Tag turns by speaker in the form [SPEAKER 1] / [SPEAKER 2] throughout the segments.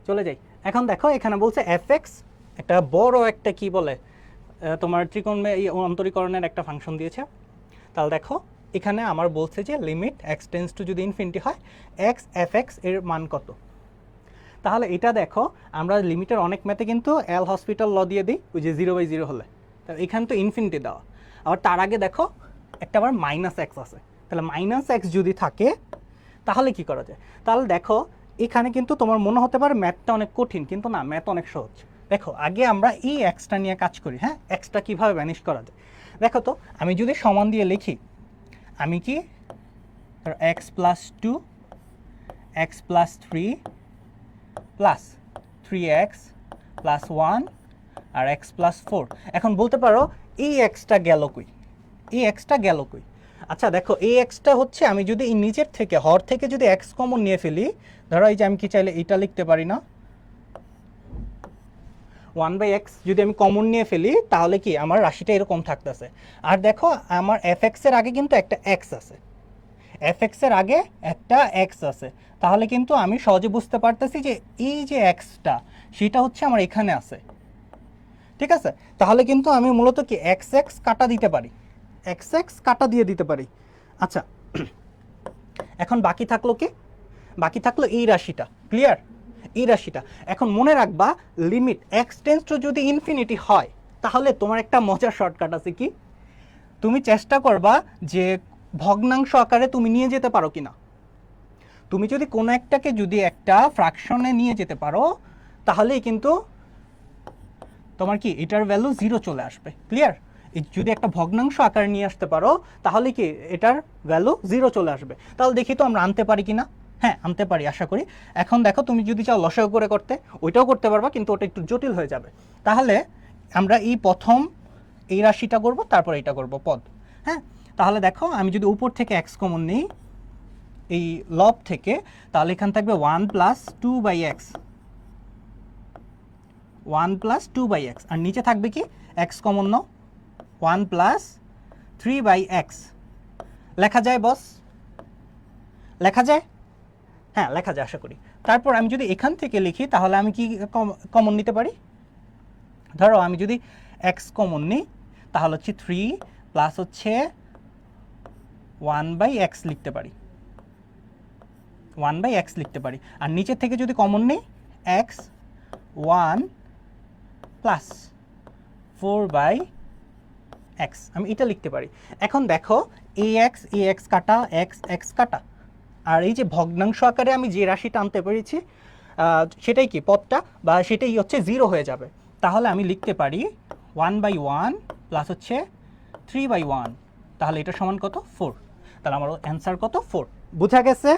[SPEAKER 1] চলে যাই। এখন দেখো এখানে বলছে এফএক্স একটা বড় একটা কি বলে তোমার এই অন্তরীকরণের একটা ফাংশন দিয়েছে। তাহলে দেখো এখানে আমার বলছে যে লিমিট এক্স টেন্স টু যদি ইনফিনিটি হয় এক্স এফ এক্স এর মান কত। তাহলে এটা দেখো আমরা লিমিটের অনেক ম্যাথে কিন্তু এল হসপিটাল ল দিয়ে দিই ওই যে 0/0 হলে। তো এখানে তো ইনফিনিটি দেওয়া, আবার তার আগে দেখো একটা আবার মাইনাস এক্স আছে। তাহলে মাইনাস এক্স যদি থাকে তাহলে কি করা যায়? তাহলে দেখো এখানে কিন্তু তোমার মনে হতে পারে ম্যাথটা অনেক কঠিন, কিন্তু না, ম্যাথ অনেক সহজ। দেখো আগে আমরা এই এক্সটা নিয়ে কাজ করি। হ্যাঁ, এক্সটা কীভাবে ম্যানেজ করা যায় দেখো তো। আমি যদি সমান দিয়ে লিখি, আমি কি x plus 2 x plus 3 plus 3x plus 1 আর x প্লাস 4। এখন বলতে পারো এই এক্সটা গেল কই, এই এক্সটা গেল কই? আচ্ছা দেখো এই এক্সটা হচ্ছে আমি যদি এই নিচের থেকে হর থেকে যদি এক্স কমন নিয়ে ফেলি, ধরো এই যে আমি কি চাইলে এইটা লিখতে পারি না, 1/x যদি আমি কমন নিয়ে ফেলি তাহলে কি আমার রাশিটা এরকম থাকতেছে। আর দেখো আমার এফ এক্সের আগে কিন্তু একটা এক্স আছে, এফ এক্সের আগে একটা এক্স আছে, তাহলে কিন্তু আমি সহজে বুঝতে পারতেছি যে এই যে এক্সটা সেটা হচ্ছে আমার এখানে আছে। ঠিক আছে, তাহলে কিন্তু আমি মূলত কি এক্স এক্স কাটা দিতে পারি, এক্স এক্স কাটা দিয়ে দিতে পারি। আচ্ছা এখন বাকি থাকলো কি? বাকি থাকলো এই রাশিটা। ক্লিয়ার? এই রাশিটা এখন মনে রাখবা, লিমিট এক্স টেন্স টু যদি ইনফিনিটি হয় তাহলে তোমার একটা মজার শর্টকাট আছে। কি? তুমি চেষ্টা করবা যে ভগ্নাংশ আকারে তুমি নিয়ে যেতে পারো কিনা। তুমি যদি কোনো একটাকে যদি একটা ফ্র্যাকশনে নিয়ে যেতে পারো তাহলেই কিন্তু তোমার কি এটার ভ্যালু 0 চলে আসবে। ক্লিয়ার? যদি একটা ভগ্নাংশ আকারে নিয়ে আসতে পারো তাহলে কি এটার ভ্যালু 0 চলে আসবে। তাহলে দেখি তো আমরা আনতে পারি কিনা। হ্যাঁ, আনতে পারি আশা করি। এখন দেখো তুমি যদি চাও লসাগু করে করতে, ওইটাও করতে পারবা, কিন্তু ওটা একটু জটিল হয়ে যাবে। তাহলে আমরা এই প্রথম এই রাশিটা করব, তারপর এটা করব পদ। হ্যাঁ, তাহলে দেখো আমি যদি উপর থেকে এক্স কমন নিই এই লব থেকে, তাহলে এখান থাকবে 1 প্লাস 2/x, 1 প্লাস 2/x, আর নিচে থাকবে কি এক্স কমন নাও, 1 প্লাস 3/x। লেখা যায় বস? লেখা যায়? হ্যাঁ লেখা যায় আশা করি। তারপর আমি যদি এখান থেকে লিখি তাহলে আমি কি কমন নিতে পারি? ধরো আমি যদি এক্স কমন নিই তাহলে হচ্ছে 3 প্লাস হচ্ছে 1/x লিখতে পারি, 1/x লিখতে পারি। আর নিচের থেকে যদি কমন নিই এক্স 1 প্লাস 4/x, আমি এটা লিখতে পারি। এখন দেখো এক্স কাটা এক্স কাটা, আর এই যে ভগ্নাংশ আকারে আমি যে রাশিটা আনতে পেরেছি সেটাই কি পদটা, বা সেটাই হচ্ছে 0 হয়ে যাবে। তাহলে আমি লিখতে পারি 1/1 প্লাস হচ্ছে 3/1, তাহলে এটা সমান কত? 4। তাহলে আমার অ্যান্সার কত? 4। বোঝা গেছে?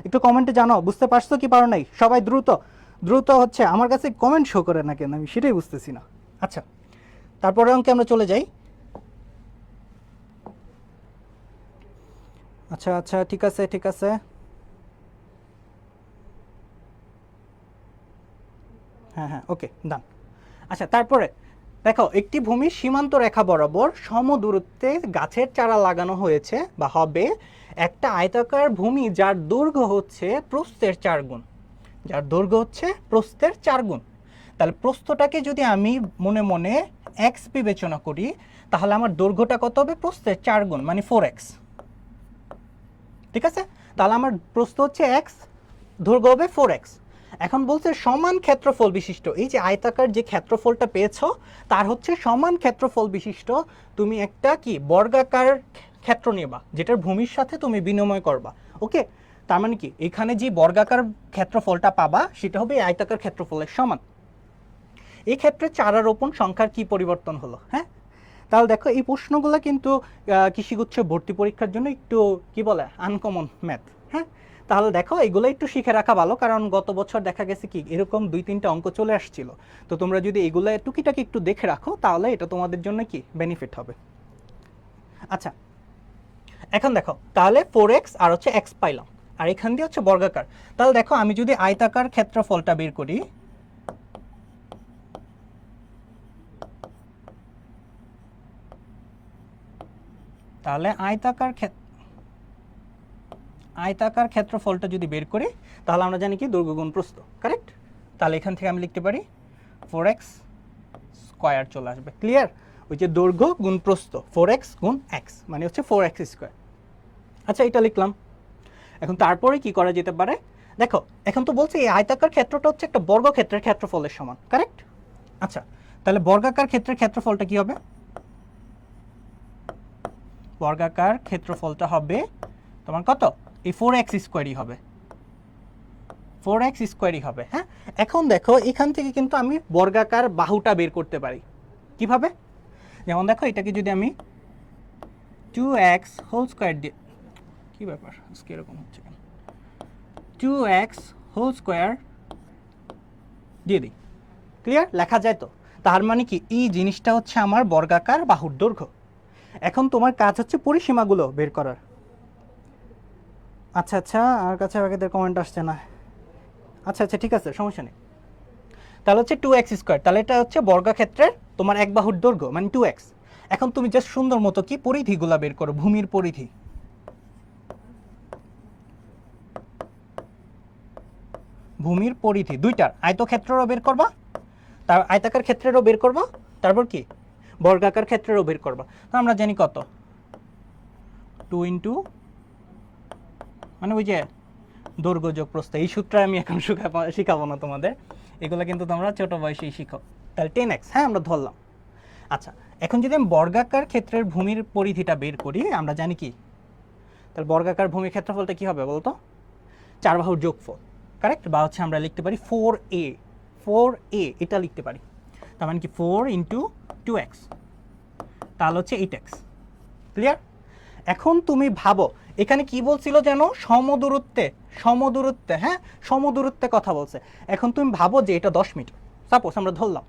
[SPEAKER 1] একটু কমেন্টে জানাও বুঝতে পারছো কি পারো নাই। সবাই দ্রুত দ্রুত হচ্ছে, আমার কাছে কমেন্ট শো করে না কেন আমি সেটাই বুঝতেছি না। আচ্ছা তারপরে অঙ্কে আমরা চলে যাই। আচ্ছা আচ্ছা ঠিক আছে ঠিক আছে। হ্যাঁ হ্যাঁ ওকে ডান। আচ্ছা তারপরে দেখো একটি ভূমির সীমান্ত রেখা বরাবর সম দূরত্বে গাছের চারা লাগানো হয়েছে বা হবে একটা আয়তাকার ভূমি যার দৈর্ঘ্য হচ্ছে প্রস্থের 4 গুণ, যার দৈর্ঘ্য হচ্ছে প্রস্থের 4 গুণ। তাহলে প্রস্থটাকে যদি আমি মনে মনে এক্স বিবেচনা করি তাহলে আমার দৈর্ঘ্যটা কত হবে? প্রস্থের 4 গুণ মানে 4x। ঠিক আছে, তাহলে আমার প্রস্থ হচ্ছে এক্স, দৈর্ঘ্য হবে 4x। এখন বলছে সমান ক্ষেত্রফল বিশিষ্ট, এই যে আয়তাকার যে ক্ষেত্রফলটা পেয়েছো তার হচ্ছে সমান ক্ষেত্রফল বিশিষ্ট তুমি একটা কি বর্গাকার ক্ষেত্র নেবা যেটার ভূমির সাথে তুমি বিনিময় করবা। ওকে, তার মানে কি এখানে যে বর্গাকার ক্ষেত্রফলটা পাবা সেটা হবে আয়তাকার ক্ষেত্রফলের সমান। এই ক্ষেত্রে চারা রোপণ সংখ্যার কি পরিবর্তন হলো? হ্যাঁ, তাহলে দেখো এই প্রশ্নগুলো কিন্তু কৃষিগুচ্ছ ভর্তি পরীক্ষার জন্য একটু কি বলে আনকমন ম্যাথ। হ্যাঁ, তাহলে দেখো এগুলো একটু শিখে রাখা ভালো, কারণ গত বছর দেখা গেছে কি এরকম 2-3টা অঙ্ক চলে আসছিল। তো তোমরা যদি এগুলো টুকিটাকি একটু দেখে রাখো তাহলে এটা তোমাদের জন্য কি বেনিফিট হবে। আচ্ছা এখন দেখো তাহলে 4x আর হচ্ছে x পাইলাম, আর এখান দিয়ে হচ্ছে বর্গাকার। তাহলে দেখো আমি যদি আয়তাকার ক্ষেত্রফলটা বের করি, তাহলে আয়তাকার ক্ষেত্রফলটা যদি বের করি তাহলে আমরা জানি কি দৈর্ঘ্য গুণ প্রস্থ। কারেক্ট? তাহলে এখান থেকে আমি লিখতে পারি 4x স্কোয়ার চলে আসবে। ক্লিয়ার? ওই যে দৈর্ঘ্য গুণ প্রস্থ 4x গুণ x মানে হচ্ছে 4x স্কোয়ার। আচ্ছা এটা লিখলাম। এখন তারপরে কি করা যেতে পারে দেখো, এখন তো বলছি এই আয়তাকার ক্ষেত্রটা হচ্ছে একটা বর্গক্ষেত্রের ক্ষেত্রফলের সমান, কারেক্ট? আচ্ছা তাহলে বর্গাকার ক্ষেত্রের ক্ষেত্রফলটা কি হবে? বর্গাকার ক্ষেত্রফলটা হবে তোমার কত? এই 4x স্কোয়ারই হবে, 4x স্কোয়ারই হবে। হ্যাঁ, এখন দেখো এখান থেকে কিন্তু আমি বর্গাকার বাহুটা বের করতে পারি। কিভাবে? যেমন দেখো এটাকে যদি আমি 2x হোল স্কোয়ার দিয়ে, কি ব্যাপার আজকে এরকম হচ্ছে কেন, 2x হোল স্কোয়ার দিয়ে দিই, ক্লিয়ার? লেখা যায় তো? তার মানে কি এই জিনিসটা হচ্ছে আমার বর্গাকার বাহুর দৈর্ঘ্য। এখন তোমার কাজ হচ্ছে পরিসীমাগুলো বের করার। আচ্ছা আচ্ছা, আর কাছে আগেদের কমেন্ট আসছে না। আচ্ছা আচ্ছা ঠিক আছে, সমস্যা নেই। তাহলে হচ্ছে 2x স্কোয়ার, তাহলে এটা হচ্ছে বর্গক্ষেত্রের তোমার এক বাহুর দৈর্ঘ্য মানে 2x। এখন তুমি জাস্ট সুন্দর মতো কি পরিধিগুলা বের করো, ভূমির পরিধি। ভূমির পরিধি দুইটার, আয়তক্ষেত্রেরও বের করবা, তার আয়তাকার ক্ষেত্রেরও বের করবা, তারপর কি বর্গাকার ক্ষেত্রেরও বের করবা। তো আমরা জানি কত 2 ইন্টু মানে ওই যে দৈর্ঘ্য যোগ প্রস্থ, এই সূত্র আমি এখন শিখাবো না তোমাদের, এগুলো কিন্তু তোমরা ছোট বয়সেই শিখো। তাহলে 10x, হ্যাঁ আমরা ধরলাম। আচ্ছা এখন যদি আমি বর্গাকার ক্ষেত্রের ভূমির পরিধিটা বের করি, আমরা জানি কি, তাহলে বর্গাকার ভূমির ক্ষেত্রফলটা কি হবে বলতো? 4 বাহুর যোগফল, কারেক্ট? বা হচ্ছে আমরা লিখতে পারি 4a, 4a এটা লিখতে পারি। তার মানে কি 4 ইন্টু 2x, তাহলে হচ্ছে 8x। ক্লিয়ার? এখন তুমি ভাবো এখানে কি বলছিল যেন সমদূরত্বে, সমদূরত্বে, হ্যাঁ সমদূরত্বে কথা বলছে। এখন তুমি ভাবো যে এটা 10 মিটার, সাপোজ আমরা ধরলাম।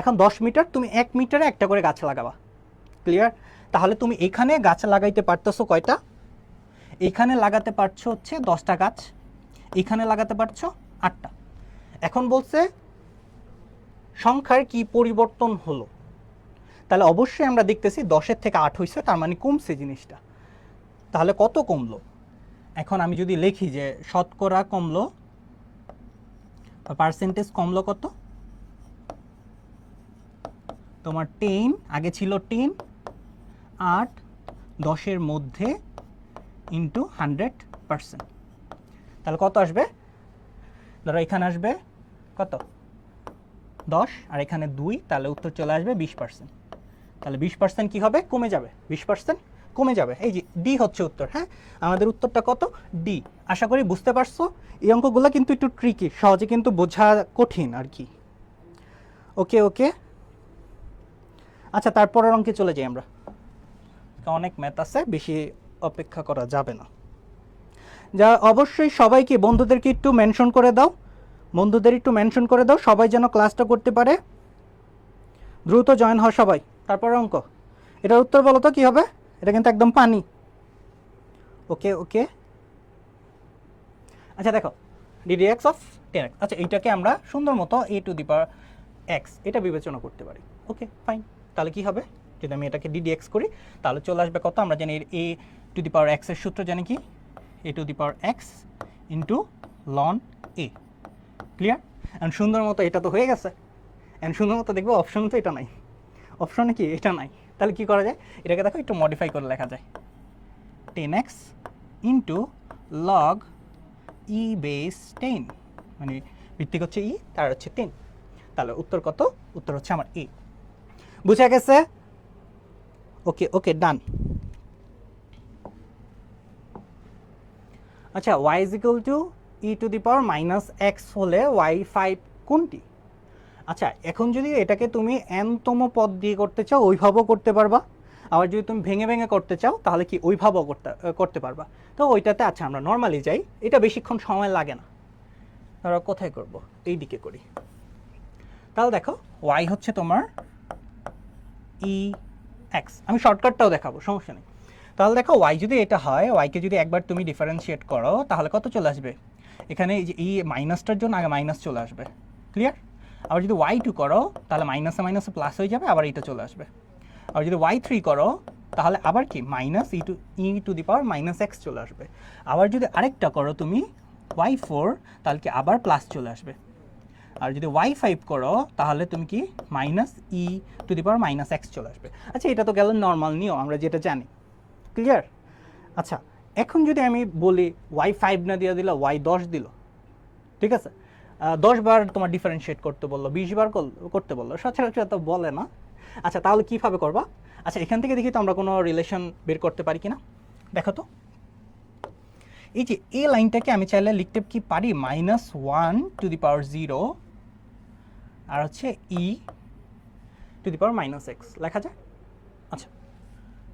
[SPEAKER 1] এখন 10 মিটার, তুমি 1 মিটারে একটা করে গাছ লাগাবা। ক্লিয়ার? তাহলে তুমি এখানে গাছ লাগাইতে পারতেছো কয়টা? এখানে লাগাতে পারছো হচ্ছে 10টা গাছ, এখানে লাগাতে পারছো 8টা। এখন বলছে সংখ্যার কি পরিবর্তন হলো? তাহলে অবশ্যই আমরা দেখতেছি 10-এর থেকে 8 হয়েছে, তার মানে কমছে জিনিসটা। তাহলে কত কমলো? এখন আমি যদি লিখি যে শতকরা কমলো বা পার্সেন্টেজ কমলো কত, তোমার 10, আগে ছিল 10, 8 10-এর মধ্যে ইন্টু 100%, তাহলে কত আসবে? ধরো এখানে আসবে কত 10 আর এখানে 2, তাহলে উত্তর চলে আসবে 20%। তাহলে 20% কি হবে? কমে যাবে, 20% কমে যাবে। এই যে ডি হচ্ছে উত্তর। হ্যাঁ, আমাদের উত্তরটা কত? ডি। আশা করি বুঝতে পারছো। এই অঙ্কগুলো কিন্তু একটু ট্রিকি, সহজে কিন্তু বোঝা কঠিন আর কি। ওকে ওকে, আচ্ছা তারপরের অঙ্কে চলে যাই আমরা, অনেক ম্যাথ আছে, বেশি অপেক্ষা করা যাবে না। যা অবশ্যই সবাইকে বন্ধুদেরকে একটু মেনশন করে দাও, বন্ধুদের একটু মেনশন করে দাও, সবাই যেন ক্লাসটা করতে পারে। দ্রুত জয়েন হও সবাই। তারপরে অঙ্ক, এটার উত্তর বলো তো কি হবে? এটা কিন্তু একদম পানি। ওকে ওকে, আচ্ছা দেখো ddx অফ 10x, আচ্ছা এইটাকে আমরা সুন্দর মতো a to the power x এটা বিবেচনা করতে পারি। ওকে ফাইন, তাহলে কি হবে যদি আমি এটাকে ddx করি, তাহলে চলে আসবে কত? আমরা জানি a to the power x এর সূত্র জানি কি, a to the power x into ln a। Clear? And সুন্দর মতো এটা তো হয়ে গেছে। এন্ড সুন্দর মতো দেখবো অপশন তো এটা নাই, অপশনে কি এটা নাই, তাহলে কি করা যায়? এটাকে দেখো একটু মডিফাই করে লেখা যায় 10x ইন্টু লগ ই বেস 10, মানে ভিত্তিক হচ্ছে ই, তার হচ্ছে 10। তাহলে উত্তর কত? উত্তর হচ্ছে আমার এ। বুঝা গেছে? ওকে ওকে ডান। আচ্ছা y is equal to E to the power minus x হলে y5 কোনটি? আচ্ছা এখন যদি এটাকে তুমি n-তম পদ দিয়ে করতে চাও ওইভাবেও করতে পারবা, আবার যদি তুমি ভেঙে ভেঙে করতে চাও তাহলে কি ওইভাবেও করতে পারবা। তো ওইটাতে আচ্ছা আমরা নর্মালি যাই, এটা বেশিক্ষণ সময় লাগে না। ধরো কোথায় করব? এই দিকে করি। তাহলে দেখো y হচ্ছে তোমার ex, আমি শর্টকাটটাও দেখাবো, সমস্যা নেই। তাহলে দেখো y যদি এটা হয়, yকে যদি একবার তুমি ডিফারেন্সিয়েট করো তাহলে কত চলে আসবে? এখানে এই যে এই মাইনাসটার জন্য আগে মাইনাস চলে আসবে। ক্লিয়ার? আবার যদি y2 করো তাহলে মাইনাসে মাইনাসে প্লাস হয়ে যাবে, আবার এটা চলে আসবে। আর যদি y3 করো তাহলে আবার কি minus E to the power minus x চলে আসবে। আবার যদি আরেকটা করো তুমি y4 তাহলে কি আবার প্লাস চলে আসবে। আর যদি y5 করো তাহলে তুমি কি minus E to the power minus x চলে আসবে। আচ্ছা এটা তো গেল নর্মাল নিয়ম, আমরা যেটা জানি, ক্লিয়ার। আচ্ছা এখন যদি আমি বলি y5 না দিয়ে দিল y10 দিল, ঠিক আছে, 10 বার তোমার ডিফারেন্সিয়েট করতে বললো, 20 বার করতে বললো, সচরাচর তো বলে না। আচ্ছা তাহলে কীভাবে করবা? আচ্ছা এখান থেকে দেখি তো আমরা কোনো রিলেশন বের করতে পারি কিনা, দেখো তো। এই যে এই লাইনটাকে আমি চাইলে লিখতে কি পারি -1 টু দি পাওয়ার 0 আর হচ্ছে e to the power minus x লেখা যায়। আচ্ছা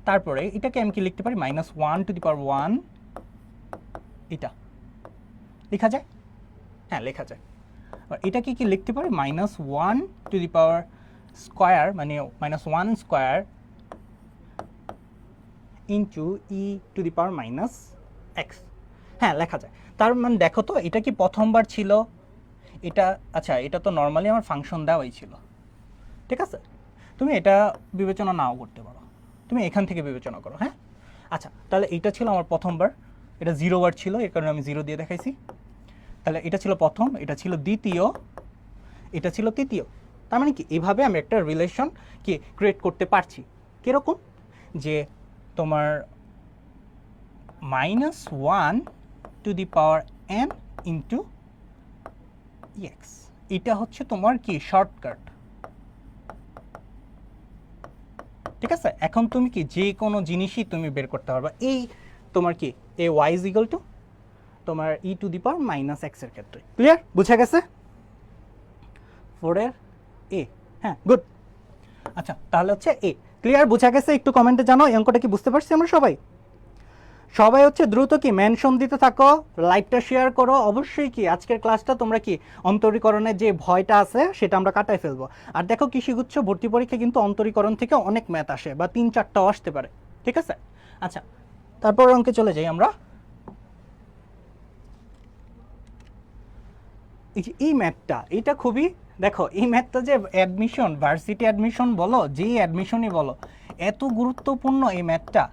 [SPEAKER 1] তারপরে এটাকে আমি কি লিখতে পারি -1 টু দি পাওয়ার 1, এটা লেখা যায়, হ্যাঁ লেখা যায়। আর এটাকে কি লিখতে পারি -1 টু দি পাওয়ার স্কোয়ার, মানে -1 square into E to the power minus x, হ্যাঁ লেখা যায়। তার মানে দেখো তো এটা কি প্রথমবার ছিল এটা? আচ্ছা এটা তো নর্মালি আমার ফাংশন দেওয়াই ছিল, ঠিক আছে, তুমি এটা বিবেচনা নাও করতে পারো, তুমি এখান থেকে বিবেচনা করো, হ্যাঁ। আচ্ছা তাহলে এটা ছিল আমার প্রথমবার, এটা 0 বার ছিল, এর কারণে আমি 0 দিয়ে দেখাইছি। তাহলে এটা ছিল প্রথম, এটা ছিল দ্বিতীয়, এটা ছিল তৃতীয়। তার মানে কি এভাবে আমি একটা রিলেশন কি ক্রিয়েট করতে পারছি। কীরকম? যে তোমার -1 two the power n into x, এটা হচ্ছে তোমার কি শর্টকাট, ঠিক আছে। এখন তুমি কি যে কোনো জিনিসই তুমি বের করতে পারবা, এই তোমার কি A Y is equal to তোমার ই টু দি পাওয়ার মাইনাস এক্সের ক্ষেত্রে। ক্লিয়ার? বুঝা গেছে? 4 এর এ, হ্যাঁ গুড। আচ্ছা তাহলে হচ্ছে এ ক্লিয়ার, বুঝা গেছে? একটু কমেন্টে জানাও এই অঙ্কটা কি বুঝতে পারছি আমরা সবাই। সবাই হচ্ছে দ্রুত কি মেনশন দিতে থাকো, লাইভটা শেয়ার করো। অবশ্যই কি আজকের ক্লাসটা তোমরা কি অন্তরীকরণের যে ভয়টা আছে সেটা আমরা কাটাই ফেলবো। আর দেখো কৃষিগুচ্ছ ভর্তি পরীক্ষা কিন্তু অন্তরীকরণ থেকে অনেক ম্যাথ আসে, বা 3-4টাও আসতে পারে, ঠিক আছে। আচ্ছা তারপর অঙ্কে চলে যাই আমরা। এই ম্যাথটা এটা খুবই, দেখো এই ম্যাথটা যে অ্যাডমিশন, ভার্সিটি অ্যাডমিশন বলো, যেই অ্যাডমিশনই বলো, এত গুরুত্বপূর্ণ এই ম্যাথটা।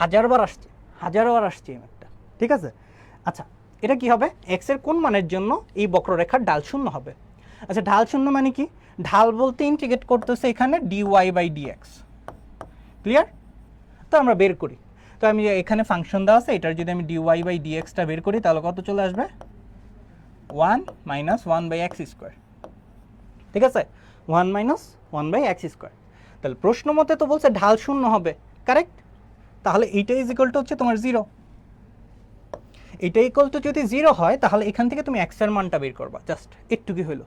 [SPEAKER 1] হাজারবার আসছে এই ম্যাথটা, ঠিক আছে। আচ্ছা এটা কি হবে? এক্স এর কোন মানের জন্য এই বক্ররেখার ঢাল শূন্য হবে। আচ্ছা ঢাল শূন্য মানে কি? ঢাল বলতে ইন্টিগ্রেট করতেছে এখানে ডিওয়াই বাই ডিএক্স, ক্লিয়ার? তো আমরা বের করি। তো আমি এখানে ফাংশন দেওয়া আছে, এটার যদি আমি ডিওয়াই বাই ডিএক্সটা বের করি তাহলে কত চলে আসবে? 1 মাইনাস 1 বাই এক্স স্কোয়ার, ঠিক আছে, 1 মাইনাস 1 বাই এক্স স্কোয়ার। তাহলে প্রশ্ন মতে তো বলছে ঢাল শূন্য হবে, কারেক্ট। তাহলে এইটা ইজ ইকুয়াল টু হচ্ছে তোমার 0। এটা ইকুয়াল টু যদি 0 হয় তাহলে এখান থেকে তুমি এক্স এর মানটা বের করবা, জাস্ট একটু কি হলো।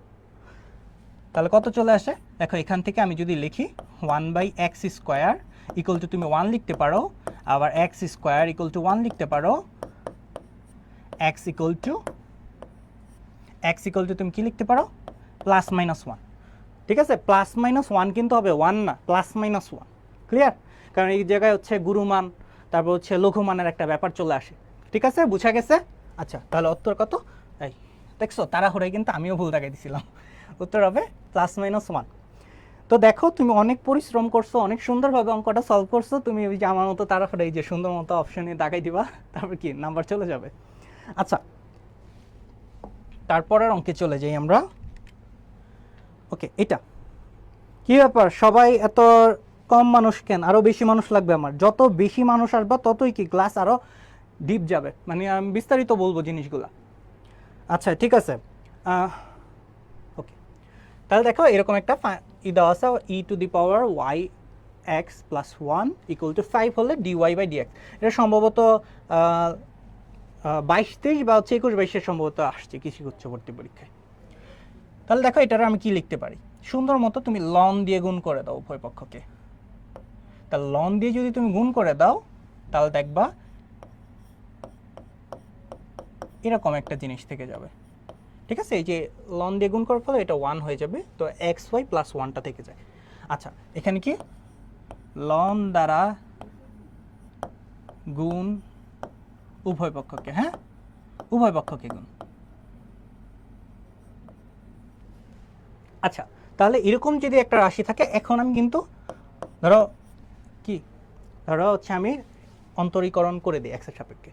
[SPEAKER 1] তাহলে কত চলে আসে দেখো, এখান থেকে আমি যদি লিখি 1 by x square equal to তুমি 1 লিখতে পারো, আবার এক্স স্কোয়ার ইকুয়াল টু 1 লিখতে পারো, এক্স ইকুয়াল টু তুমি কি লিখতে পারো? প্লাস মাইনাস 1, ঠিক আছে। প্লাস মাইনাস 1 কিন্তু হবে 1 না, প্লাস মাইনাস 1, ক্লিয়ার? কারণ এই জায়গায় হচ্ছে গুরুমান তারপর হচ্ছে লঘুমানের একটা ব্যাপার চলে আসে, ঠিক আছে, বুঝা গেছে? আচ্ছা তাহলে উত্তর কত? এই দেখছো তাড়াহুড়ায় কিন্তু আমিও ভুল দেখাই দিছিলাম, উত্তর হবে প্লাস মাইনাস 1। তো দেখো তুমি অনেক পরিশ্রম করছো, অনেক সুন্দরভাবে অঙ্কটা সলভ করছো। তুমি ওই যে আমার মতো তাড়াহুড়াই যে সুন্দর মতো অপশনে দাগাই দিবা, তারপর কি নাম্বার চলে যাবে। আচ্ছা তারপরের অঙ্কে চলে যাই আমরা। ওকে এটা কি ব্যাপার, সবাই এত কম মানুষ কেন? আরও বেশি মানুষ লাগবে আমার। যত বেশি মানুষ আসবে ততই কি ক্লাস আরও ডিপ যাবে, মানে আমি বিস্তারিত বলবো জিনিসগুলা। আচ্ছা ঠিক আছে, ওকে তাহলে দেখো এরকম একটা দেওয়া আছে, e to the power y x plus 1 equal to 5 হলে ডিওয়াই বাই ডিএক্স। এটা সম্ভবত 22-23 বা হচ্ছে 21-22-এর সম্ভবত আসছে কৃষিগুচ্ছ ভর্তি পরীক্ষায়। তাহলে দেখো এটার আমি কি লিখতে পারি, সুন্দর মতো তুমি লন দিয়ে গুণ করে দাও উভয় পক্ষকে। তাহলে লন দিয়ে যদি তুমি গুণ করে দাও তাহলে দেখবা এরকম একটা জিনিস থেকে যাবে, ঠিক আছে। এই যে লন দিয়ে গুণ করার ফলে এটা 1 হয়ে যাবে, তো এক্স ওয়াই প্লাস 1টা থেকে যায়। আচ্ছা এখানে কি লন দ্বারা গুণ উভয় পক্ষকে, হ্যাঁ উভয় পক্ষকে গুণ। আচ্ছা তাহলে এরকম যদি একটা রাশি থাকে, এখন আমি কিন্তু ধরো হচ্ছে আমি অন্তরীকরণ করে দিই এক্সের সাপেক্ষে।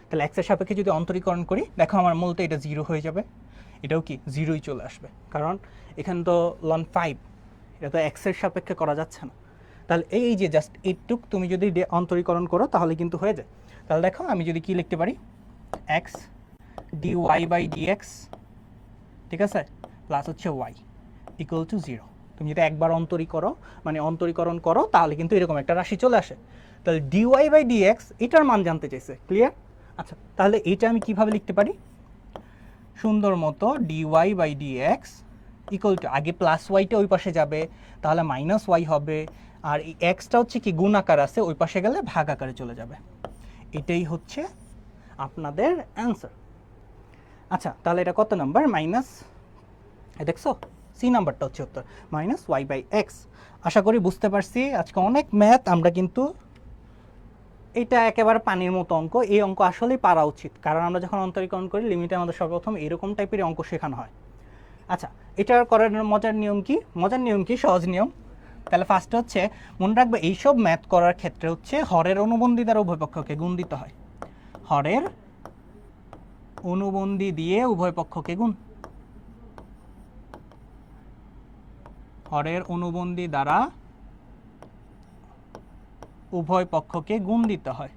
[SPEAKER 1] তাহলে এক্সের সাপেক্ষে যদি অন্তরীকরণ করি, দেখো আমার মূলত এটা 0 হয়ে যাবে, এটাও কি জিরোই চলে আসবে, কারণ এখানে তো লন 5, এটা তো এক্সের সাপেক্ষে করা যাচ্ছে না। তাহলে এই যে জাস্ট এইটুক তুমি যদি অন্তরীকরণ করো তাহলে কিন্তু হয়ে যায়। তাহলে দেখো আমি যদি কি লিখতে পারি, এক্স ডিওয়াই বাই ডিএক্স, ঠিক আছে, প্লাস হচ্ছে ওয়াই ইকুয়াল টু 0। তুমি যদি একবার অন্তরীকরণ করো তাহলে কিন্তু এরকম একটা রাশি চলে আসে। তাহলে ডিওয়াই বাই ডিএক্স এটার মান জানতে চাইছে, ক্লিয়ার? আচ্ছা, তাহলে এটা আমি কিভাবে লিখতে পারি, সুন্দর মতো dy by dx equal to, আগে প্লাস ওয়াইটা ওই পাশে যাবে তাহলে মাইনাস ওয়াই হবে, আর এই এক্সটা হচ্ছে কি গুণ আকার আছে, ওই পাশে গেলে ভাগ আকারে চলে যাবে। এটাই হচ্ছে আপনাদের অ্যান্সার। আচ্ছা, তাহলে এটা কত নাম্বার, মাইনাস, দেখছো সি নাম্বারটা হচ্ছে উত্তর, মাইনাস ওয়াই বাই এক্স। আশা করি বুঝতে পারছি। আজকে অনেক ম্যাথ আমরা কিন্তু, এটা একেবারে পানির মতো অঙ্ক, এই অঙ্ক আসলেই পারা উচিত, কারণ আমরা যখন অন্তরীকরণ করি লিমিটে আমাদের সর্বপ্রথম এরকম টাইপের অঙ্ক শেখানো হয়। আচ্ছা, এটার করার মজার নিয়ম কি, সহজ নিয়ম। তাহলে ফার্স্টে হচ্ছে মনে রাখবে, এইসব ম্যাথ করার ক্ষেত্রে হচ্ছে হরের অনুবন্ধী দ্বারা উভয় পক্ষকে গুণ দিতে হয়। হরের অনুবন্ধী দিয়ে উভয় পক্ষকে গুণ, হরের অনুবন্ধী দ্বারা উভয় পক্ষকে গুণ দিতে হয়।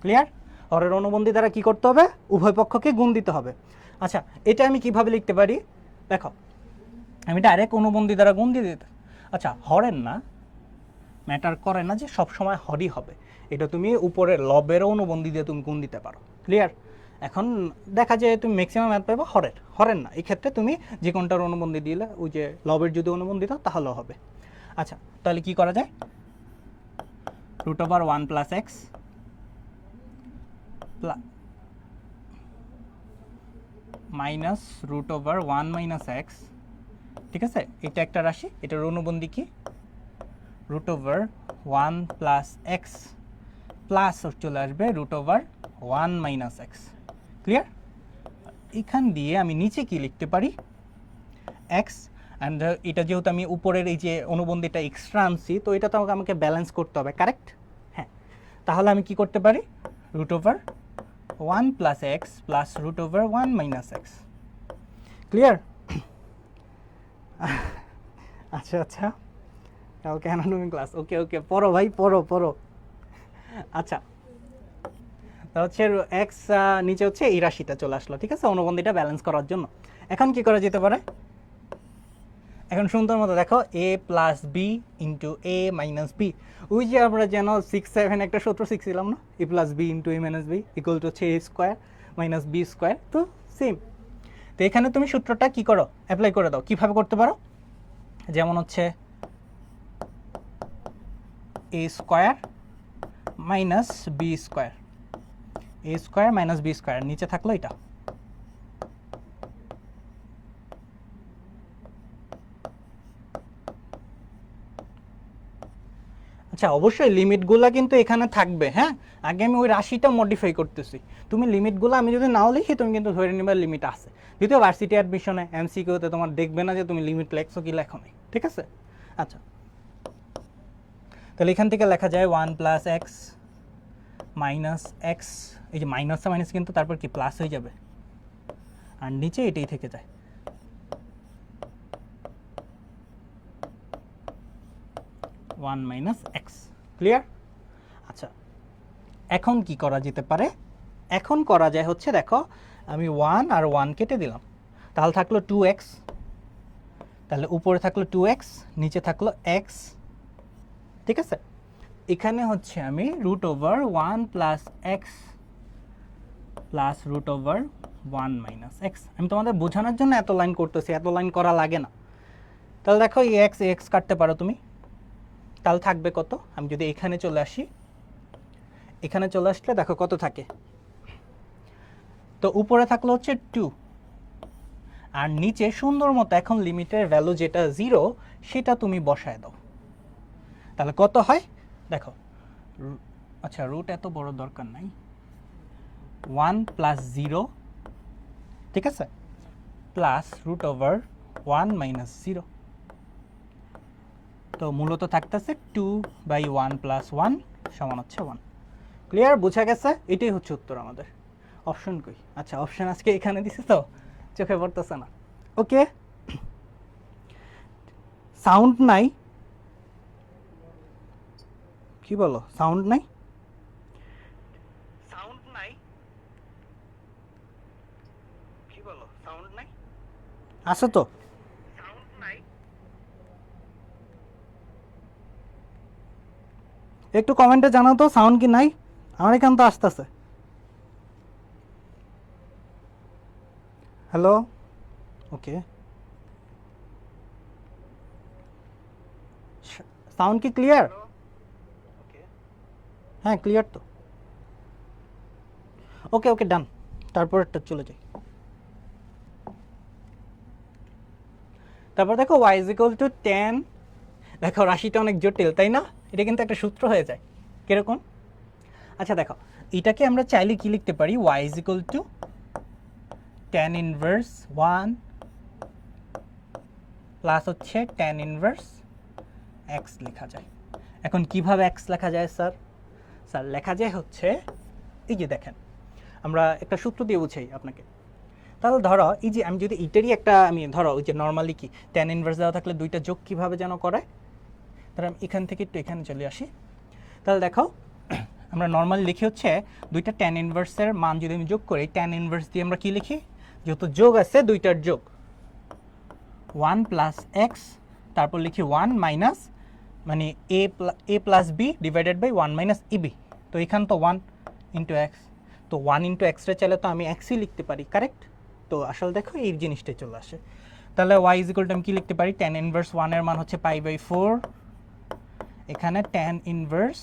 [SPEAKER 1] ক্লিয়ার? হরের অনুবন্ধী দ্বারা কি করতে হবে, উভয় পক্ষকে গুণ দিতে হবে। আচ্ছা, এটা আমি কিভাবে লিখতে পারি, দেখো আমি ডাইরেক্ট অনুবন্ধী দ্বারা গুণ দিয়ে দিতে, আচ্ছা হরের না, ম্যাটার করে না যে সব সময় হরই হবে, এটা তুমি উপরের লবের অনুবন্ধী দিয়ে তুমি গুণ দিতে পারো। ক্লিয়ার? এখন দেখা যায় তুমি ম্যাক্সিমাম ম্যাথ পাবে হরের না, এই ক্ষেত্রে তুমি যে কোনটার অনুবন্ধী দিলে, ওই যে লবের যদি অনুবন্ধী দাও তাহলেও হবে। আচ্ছা, তাহলে কি করা যায়, √1 plus x minus √1 minus x, ঠিক আছে, এটা একটা রাশি, এটার অনুবন্ধী কি √1 প্লাস এক্স প্লাস চলে আসবে √1 মাইনাস এক্স। ক্লিয়ার? এখান দিয়ে আমি নিচে কি লিখতে পারি, এক্স, অ্যান্ড এটা যেহেতু আমি উপরের এই যে অনুবন্ধীটা এক্সট্রা আনছি, তো এটা তো আমাকে ব্যালেন্স করতে হবে, কারেক্ট? হ্যাঁ, তাহলে আমি কি করতে পারি, √1 plus x plus √1 minus x. Clear? আচ্ছা আচ্ছা, কালকে অ্যানাটমি ক্লাস, ওকে ওকে, পড়ো ভাই, পড়ো। আচ্ছা, তা হচ্ছে এক্স নিচে হচ্ছে এই রাশিটা চলে আসলো, ঠিক আছে, অনুবন্ধীটা ব্যালেন্স করার জন্য। এখন কি করা যেতে পারে, এখন সুন্দর মতো দেখো, a plus b into a minus b, ওই যে আমরা যেন 6-7 একটা সূত্র শিখছিলাম না, a plus b into a minus b equal to হচ্ছে a square minus b square, তো সেম। তো এখানে তুমি সূত্রটা কি করো, অ্যাপ্লাই করে দাও। কিভাবে করতে পারো, যেমন হচ্ছে a square minus b square, a square minus b square, নিচে থাকলো এটা, আচ্ছা অবশ্যই লিমিটগুলো কিন্তু এখানে থাকবে। হ্যাঁ, আগে আমি ওই রাশিটা মডিফাই করতেছি, তুমি লিমিটগুলো আমি যদি নাও লিখি তুমি কিন্তু ধরে নিবার লিমিট আছে। দ্বিতীয় ভার্সিটি অ্যাডমিশনে এমসিকিউতে তোমার দেখবে না যে তুমি লিমিট লেখছো কি লেখো নাই, ঠিক আছে? আচ্ছা, তাহলে এখান থেকে লেখা যায় 1 প্লাস এক্স মাইনাস এক্স, এই যে মাইনাসটা মাইনাস কিন্তু তারপর কি প্লাস হয়ে যাবে, আর নিচে এটাই থেকে যায়, 1 মাইনাস এক্স। ক্লিয়ার? আচ্ছা, এখন কি করা যেতে পারে, এখন করা যায় হচ্ছে, দেখো আমি 1 আর 1 কেটে দিলাম, তাহলে থাকলো 2x, তাহলে উপরে থাকলো 2x, নিচে থাকলো x, ঠিক আছে। এখানে হচ্ছে আমি √1 plus x plus √1 minus x, আমি তোমাদের বোঝানোর জন্য এত লাইন করতেছি, এত লাইন করা লাগে না। তাহলে দেখো এই এক্স কাটতে পারো তুমি, তাহলে থাকবে কত, আমি যদি এখানে চলে আসি, এখানে চলে আসলে দেখো কত থাকে, তো উপরে থাকলো হচ্ছে 2, আর নিচে সুন্দর মতো এখন লিমিটের ভ্যালু যেটা 0 সেটা তুমি বসায় দাও, তাহলে কত হয় দেখো, আচ্ছা রুট এত বড় দরকার নাই, 1 প্লাস 0, ঠিক আছে, প্লাস √1 মাইনাস 0, তো মূলত থাকতেছে 2/1 প্লাস 1 সমান হচ্ছে 1। ক্লিয়ার, বোঝা গেছে? এটাই হচ্ছে উত্তর আমাদের। অপশন কই? আচ্ছা, অপশন আজকে এখানে দিছে তো চোখে পড়তেছে না। ওকে, সাউন্ড নাই, কি বলো? সাউন্ড নাই, সাউন্ড নাই, কি বলো? সাউন্ড নাই, আছে তো? সাউন্ড নাই, একটু কমেন্টে জানাও তো সাউন্ড কি নাই? আমার এখান তো আসতেছে। হ্যালো, ওকে, সাউন্ড কি ক্লিয়ার? হ্যাঁ ক্লিয়ার তো। ওকে ওকে, ডান। তারপরটা চলে যাই। তারপর দেখো y = 10। দেখো রাশিটা অনেক জটিল, তাই না? এটা কিন্তু একটা সূত্র হয়ে যায়। কিরকম? আচ্ছা দেখো, এটাকে আমরা চাইলে কি লিখতে পারি? y = tan ইনভার্স 1 প্লাস হচ্ছে tan ইনভার্স x লেখা যায়। এখন কিভাবে x লেখা যায় স্যার? স্যার লেখা যায় হচ্ছে, এই যে দেখেন, আমরা একটা সূত্র দিয়ে বুঝাই আপনাকে। তাহলে ধরো এই যে আমি যদি এটারই একটা, আমি ধরো ওই যে নর্মালি কি tan ইনভার্স দেওয়া থাকলে দুইটা যোগ কিভাবে যেন করে, তাহলে আমি এখান থেকে একটু এখানে চলে আসি। তাহলে দেখো আমরা নর্মালি লিখি হচ্ছে দুইটা tan ইনভার্সের মান যদি আমি যোগ করি, tan ইনভার্স দিয়ে আমরা কি লিখি? যত যোগ আছে দুইটার যোগ 1 প্লাস এক্স, তারপর লিখি 1 মাইনাস মানে a plus b divided by 1 minus eb. তো এখান তো 1 ইন্টু এক্স, তো 1 ইন্টু এক্সটা চাইলে তো আমি এক্সই লিখতে পারি, কারেক্ট? তো আসলে দেখো এই জিনিসটাই চলে আসে। তাহলে y = আমি কি লিখতে পারি? tan ইনভার্স 1 এর মান হচ্ছে π/4, এখানে tan ইনভার্স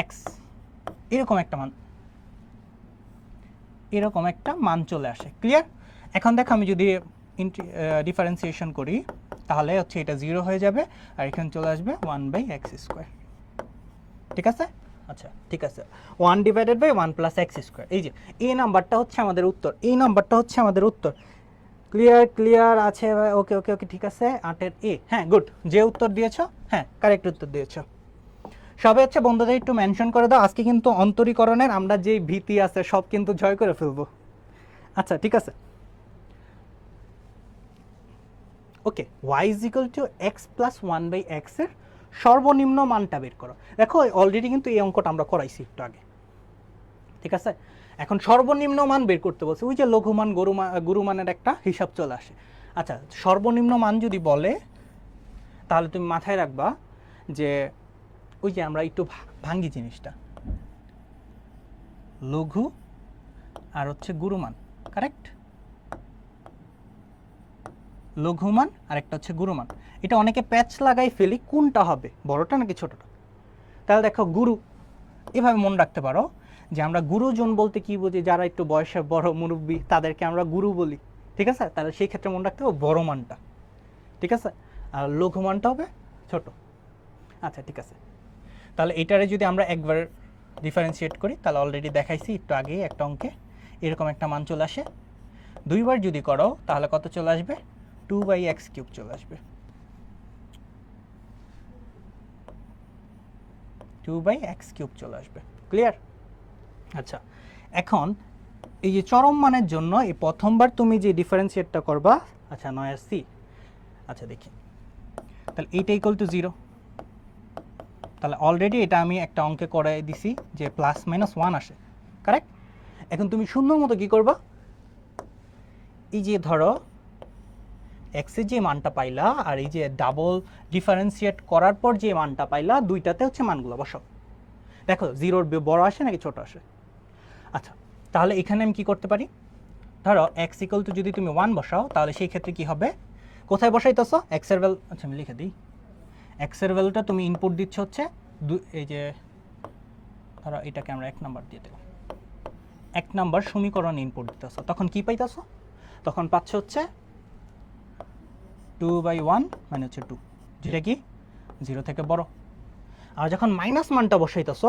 [SPEAKER 1] x, এরকম একটা মান, এরকম একটা মান চলে আসে। ক্লিয়ার? এখন দেখো আমি যদি ডিফারেন্সিয়েশন করি তাহলে হচ্ছে এটা 0 হয়ে যাবে আর এখানে চলে আসবে 1/x²। ঠিক আছে? আচ্ছা ঠিক আছে, 1 ডিভাইডেড বাই 1 প্লাস x²। এই যে এই নাম্বারটা হচ্ছে আমাদের উত্তর, এই নাম্বারটা হচ্ছে আমাদের উত্তর। ক্লিয়ার? ক্লিয়ার আছে? ওকে ওকে ওকে, ঠিক আছে। 8-এর এ, হ্যাঁ গুড। যে উত্তর দিয়েছো, হ্যাঁ কারেক্ট উত্তর দিয়েছো। সবে হচ্ছে বন্ধুদের একটু মেনশন করে দাও, আজকে কিন্তু অন্তরীকরণের আমরা যে ভীতি আছে সব কিন্তু জয় করে ফেলবো। আচ্ছা ঠিক আছে, ওকে। y = x প্লাস 1/x এর সর্বনিম্ন মানটা বের করো। দেখো অলরেডি কিন্তু এই অঙ্কটা আমরা করাইছি একটু আগে, ঠিক আছে? এখন সর্বনিম্ন মান বের করতে বলছে, ওই যে লঘুমান গুরুমানের একটা হিসাব চলে আসে। আচ্ছা, সর্বনিম্ন মান যদি বলে তাহলে তুমি মাথায় রাখবা যে ওই যে আমরা একটু ভাঙ্গি জিনিসটা, লঘু আর হচ্ছে গুরুমান, কারেক্ট? লঘুমান আর একটা হচ্ছে গুরুমান। এটা অনেকে প্যাচ লাগাই ফেলি, কোনটা হবে, বড়টা নাকি ছোটটা? তাহলে দেখো গুরু, এভাবে মনে রাখতে পারো যে আমরা গুরুজন বলতে কি বুঝি? যারা একটু বয়সে বড় মুরব্বী তাদেরকে আমরা গুরু বলি, ঠিক আছে? তাহলে সেই ক্ষেত্রে মনে রাখতে হবে বড় মানটা, ঠিক আছে? আর লঘু মানটা হবে ছোট। আচ্ছা ঠিক আছে, তাহলে এটারে যদি আমরা একবার ডিফারেন্সিয়েট করি তাহলে অলরেডি দেখাইছি একটু আগেই একটা অঙ্কে, এরকম একটা মান চলে আসে। দুইবার যদি করো তাহলে কত চলে আসবে? 2/x³ চলে আসবে, 2/x³ চলে আসবে। ক্লিয়ার? আচ্ছা, এখন এই যে চরম মানের জন্য এই প্রথমবার তুমি যে ডিফারেন্সিয়েটটা করবা, আচ্ছা 9c, আচ্ছা দেখি, তাহলে এইটা = 0। তাহলে অলরেডি এটা আমি একটা অঙ্কে করে দিছি যে +-1 আসে, কারেক্ট? এখন তুমি সুন্দর মতো কি করবা, এই যে ধরো x এর যে মানটা পাইলা আর এই যে ডাবল ডিফারেন্সিয়েট করার পর যে মানটা পাইলা, দুইটাতে হচ্ছে মানগুলো বসাও। দেখো 0-র বড় আসে নাকি ছোট আসে। আচ্ছা, তাহলে এখানে আমি কি করতে পারি? ধরো x = যদি তুমি 1 বসাও তাহলে সেই ক্ষেত্রে কি হবে? কোথায় বসাইতেছ x এর ভ্যালু? আচ্ছা আমি লিখে দিই, x এর ভ্যালুটা তুমি ইনপুট দিচ্ছ হচ্ছে এই যে ধরো এটাকে আমরা 1 নাম্বার দিয়ে দেব, 1 নাম্বার সমীকরণ ইনপুট দিতেছ, তখন কি পাইতেছ? তখন পাচ্ছ হচ্ছে 2/1 মানে হচ্ছে 2, যেটা কি 0 থেকে বড়। আর যখন মাইনাস মানটা বসাইতেছ,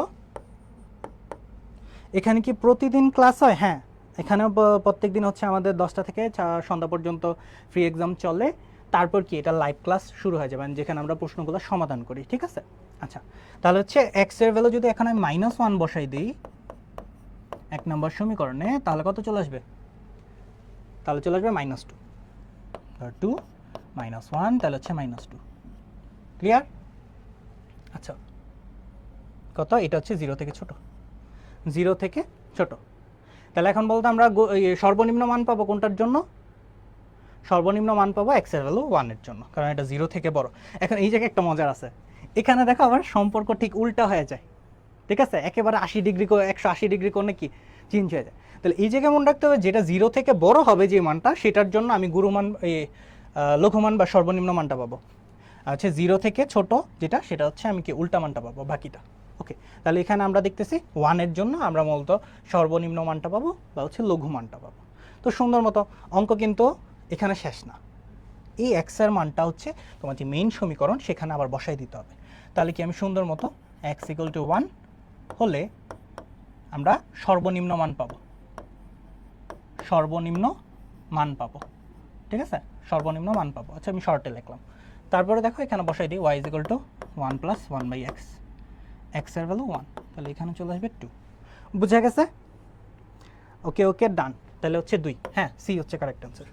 [SPEAKER 1] এখানে কি প্রতিদিন ক্লাস হয়? হ্যাঁ, এখানেও প্রত্যেক দিন হচ্ছে আমাদের 10টা থেকে সন্ধ্যা পর্যন্ত ফ্রি এক্সাম চলে। তারপর কি এটা লাইভ ক্লাস শুরু হয়ে যাবে, যেখানে আমরা প্রশ্নগুলো সমাধান করি, ঠিক আছে? আচ্ছা, তাহলে হচ্ছে এক্স এর ভ্যালু যদি এখানে আমি -1 বসাই দিই 1 নম্বর সমীকরণে, তাহলে কত চলে আসবে? তাহলে চলে আসবে -2, ধর 2 -1, তাহলে হচ্ছে -2। ক্লিয়ার? আচ্ছা, কত? এটা হচ্ছে 0 থেকে ছোট, 0 থেকে ছোট। তাহলে এখন বলতে আমরা সর্বনিম্ন মান পাবো কোনটার জন্য? সর্বনিম্ন মান পাবো এক্স এর ভ্যালু 1 এর জন্য, কারণ এটা 0 থেকে বড়। এখন এই জায়গায় একটা মজার আছে, এখানে দেখো আবার সম্পর্ক ঠিক উল্টা হয়ে যায়, ঠিক আছে? একেবারে 80 ডিগ্রি 180 ডিগ্রি কোণে কি চেঞ্জ হয়ে যায়। তাহলে এই জায়গায় মনে রাখতে হবে, যেটা 0 থেকে বড় হবে যে মানটা, সেটার জন্য আমি গুরুমান লঘুমান বা সর্বনিম্ন মানটা পাবো। হচ্ছে 0 থেকে ছোট যেটা, সেটা হচ্ছে আমি কি উল্টা মানটা পাবো, বাকিটা। ওকে, তাহলে এখানে আমরা দেখতেছি 1 এর জন্য আমরা মূলত সর্বনিম্ন মানটা পাবো বা হচ্ছে লঘু মানটা পাবো। তো সুন্দর মতো অঙ্ক কিন্তু এখানে শেষ না। এই এক্স এর মানটা হচ্ছে তোমার যে মেইন সমীকরণ, সেখানে আবার বসাই দিতে হবে। তাহলে কি আমি সুন্দর মতো এক্স ইকুয়াল টু 1 হলে আমরা সর্বনিম্ন মান পাবো, সর্বনিম্ন মান পাবো, ঠিক আছে? সর্বনিম্ন মান পাবো। আচ্ছা, আমি শর্টে লিখলাম। তারপরে দেখো এখানে বসাই দিই y equal to 1 + 1/x, x এর ভ্যালু 1, তাহলে এখানে চলে আসবে 2। বুঝা গেছে? ওকে ওকে, ডান। তাহলে হচ্ছে 2, হ্যাঁ, সি হচ্ছে কারেক্ট অ্যান্সার।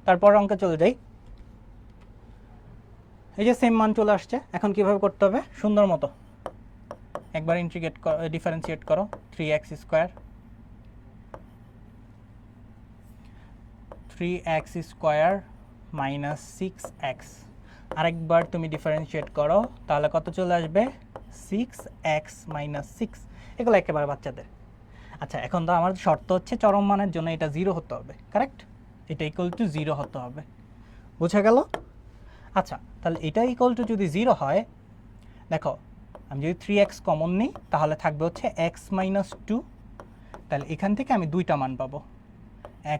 [SPEAKER 1] তারপর অঙ্কে চলে যাই। এই যে সেম মান চলে আসছে, এখন কিভাবে করতে হবে? সুন্দর মতো একবার ইন্টিগ্রেট ডিফারেন্সিয়েট করো। 3x² 6x, আরেকবার তুমি ডিফারেন্সিয়েট করো, তাহলে কত চলে আসবে? 6x - 6। এগুলো একেবারে বাচ্চাদের। আচ্ছা, এখন তো আমার শর্ত হচ্ছে চরম মানের জন্য এটা 0 হতে হবে, কারেক্ট? এটা ইকুয়াল টু 0 হতে হবে। বুঝা গেল? আচ্ছা, তাহলে এটা ইকুয়াল টু যদি 0 হয়, দেখো আমি যদি 3x কমন নিই, তাহলে থাকবে হচ্ছে x - 2। তাহলে এখান থেকে আমি দুইটা মান পাবো,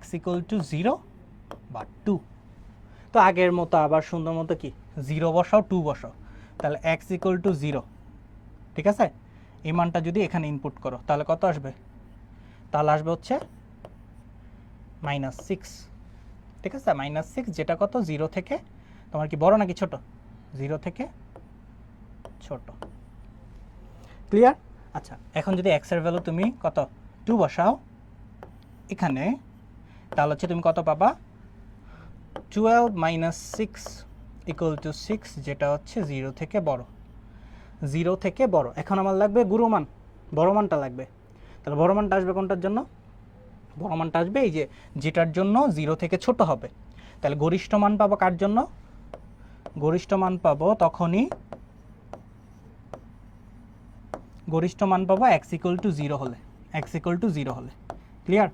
[SPEAKER 1] x ইকুয়াল টু 0 বা 2। তো আগের মতো আবার সুন্দর মতো কি 0 বসাও, 2 বসাও, তাহলে x ইকুয়াল টু 0, ঠিক আছে? এই মানটা যদি এখানে ইনপুট করো, তাহলে কত আসবে? তাহলে আসবে হচ্ছে -6, ঠিক আছে? -6, যেটা কত? 0 থেকে তোমার কি বড় নাকি ছোট? 0 থেকে ছোট। ক্লিয়ার? আচ্ছা, এখন যদি x এর ভ্যালু তুমি কত 2 বসাও এখানে, তাহলে হচ্ছে তুমি কত পাবা? 12 - 6 ইকুয়াল টু 6, যেটা হচ্ছে 0 থেকে বড়, 0 থেকে বড়। এখন আমার লাগবে গুরুমান, বড় মানটা লাগবে। তাহলে বড় মানটা আসবে কোনটার জন্য? বড় মানটা আসবে এই যে যেটার জন্য 0 থেকে ছোট হবে। তাহলে গরিষ্ঠ মান পাবো কার জন্য? গরিষ্ঠ মান পাবো তখনই, গরিষ্ঠ মান পাবো x ইকুয়াল টু 0 হলে, x ইকুয়াল টু 0 হলে। ক্লিয়ার?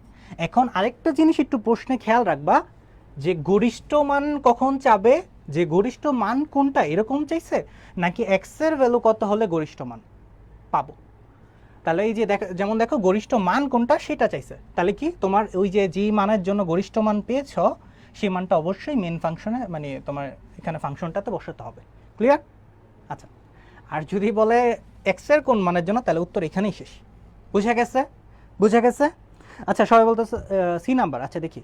[SPEAKER 1] এখন আরেকটা জিনিস একটু প্রশ্নে খেয়াল রাখবা, যে গরিষ্ঠ মান কখন চাবে, যে গরিষ্ঠ মান কোনটা এরকম চাইছে, নাকি x এর ভ্যালু কত হলে গরিষ্ঠ মান পাবো? তাহলে এই যে যেমন দেখো গরিষ্ঠ মান কোনটা সেটা চাইছে, তাহলে কি তোমার ওই যে যেই মানের জন্য গরিষ্ঠ মান পেয়েছ, সেই মানটা অবশ্যই মেন ফাংশনে, মানে তোমার এখানে ফাংশনটাতে বসাতে হবে। ক্লিয়ার? আচ্ছা, আর যদি বলে এক্স এর কোন মানের জন্য, তাহলে উত্তর এখানেই শেষ। বুঝা গেছে? বুঝা গেছে? আচ্ছা, সবাই বলতেছে সি নাম্বার। আচ্ছা দেখি,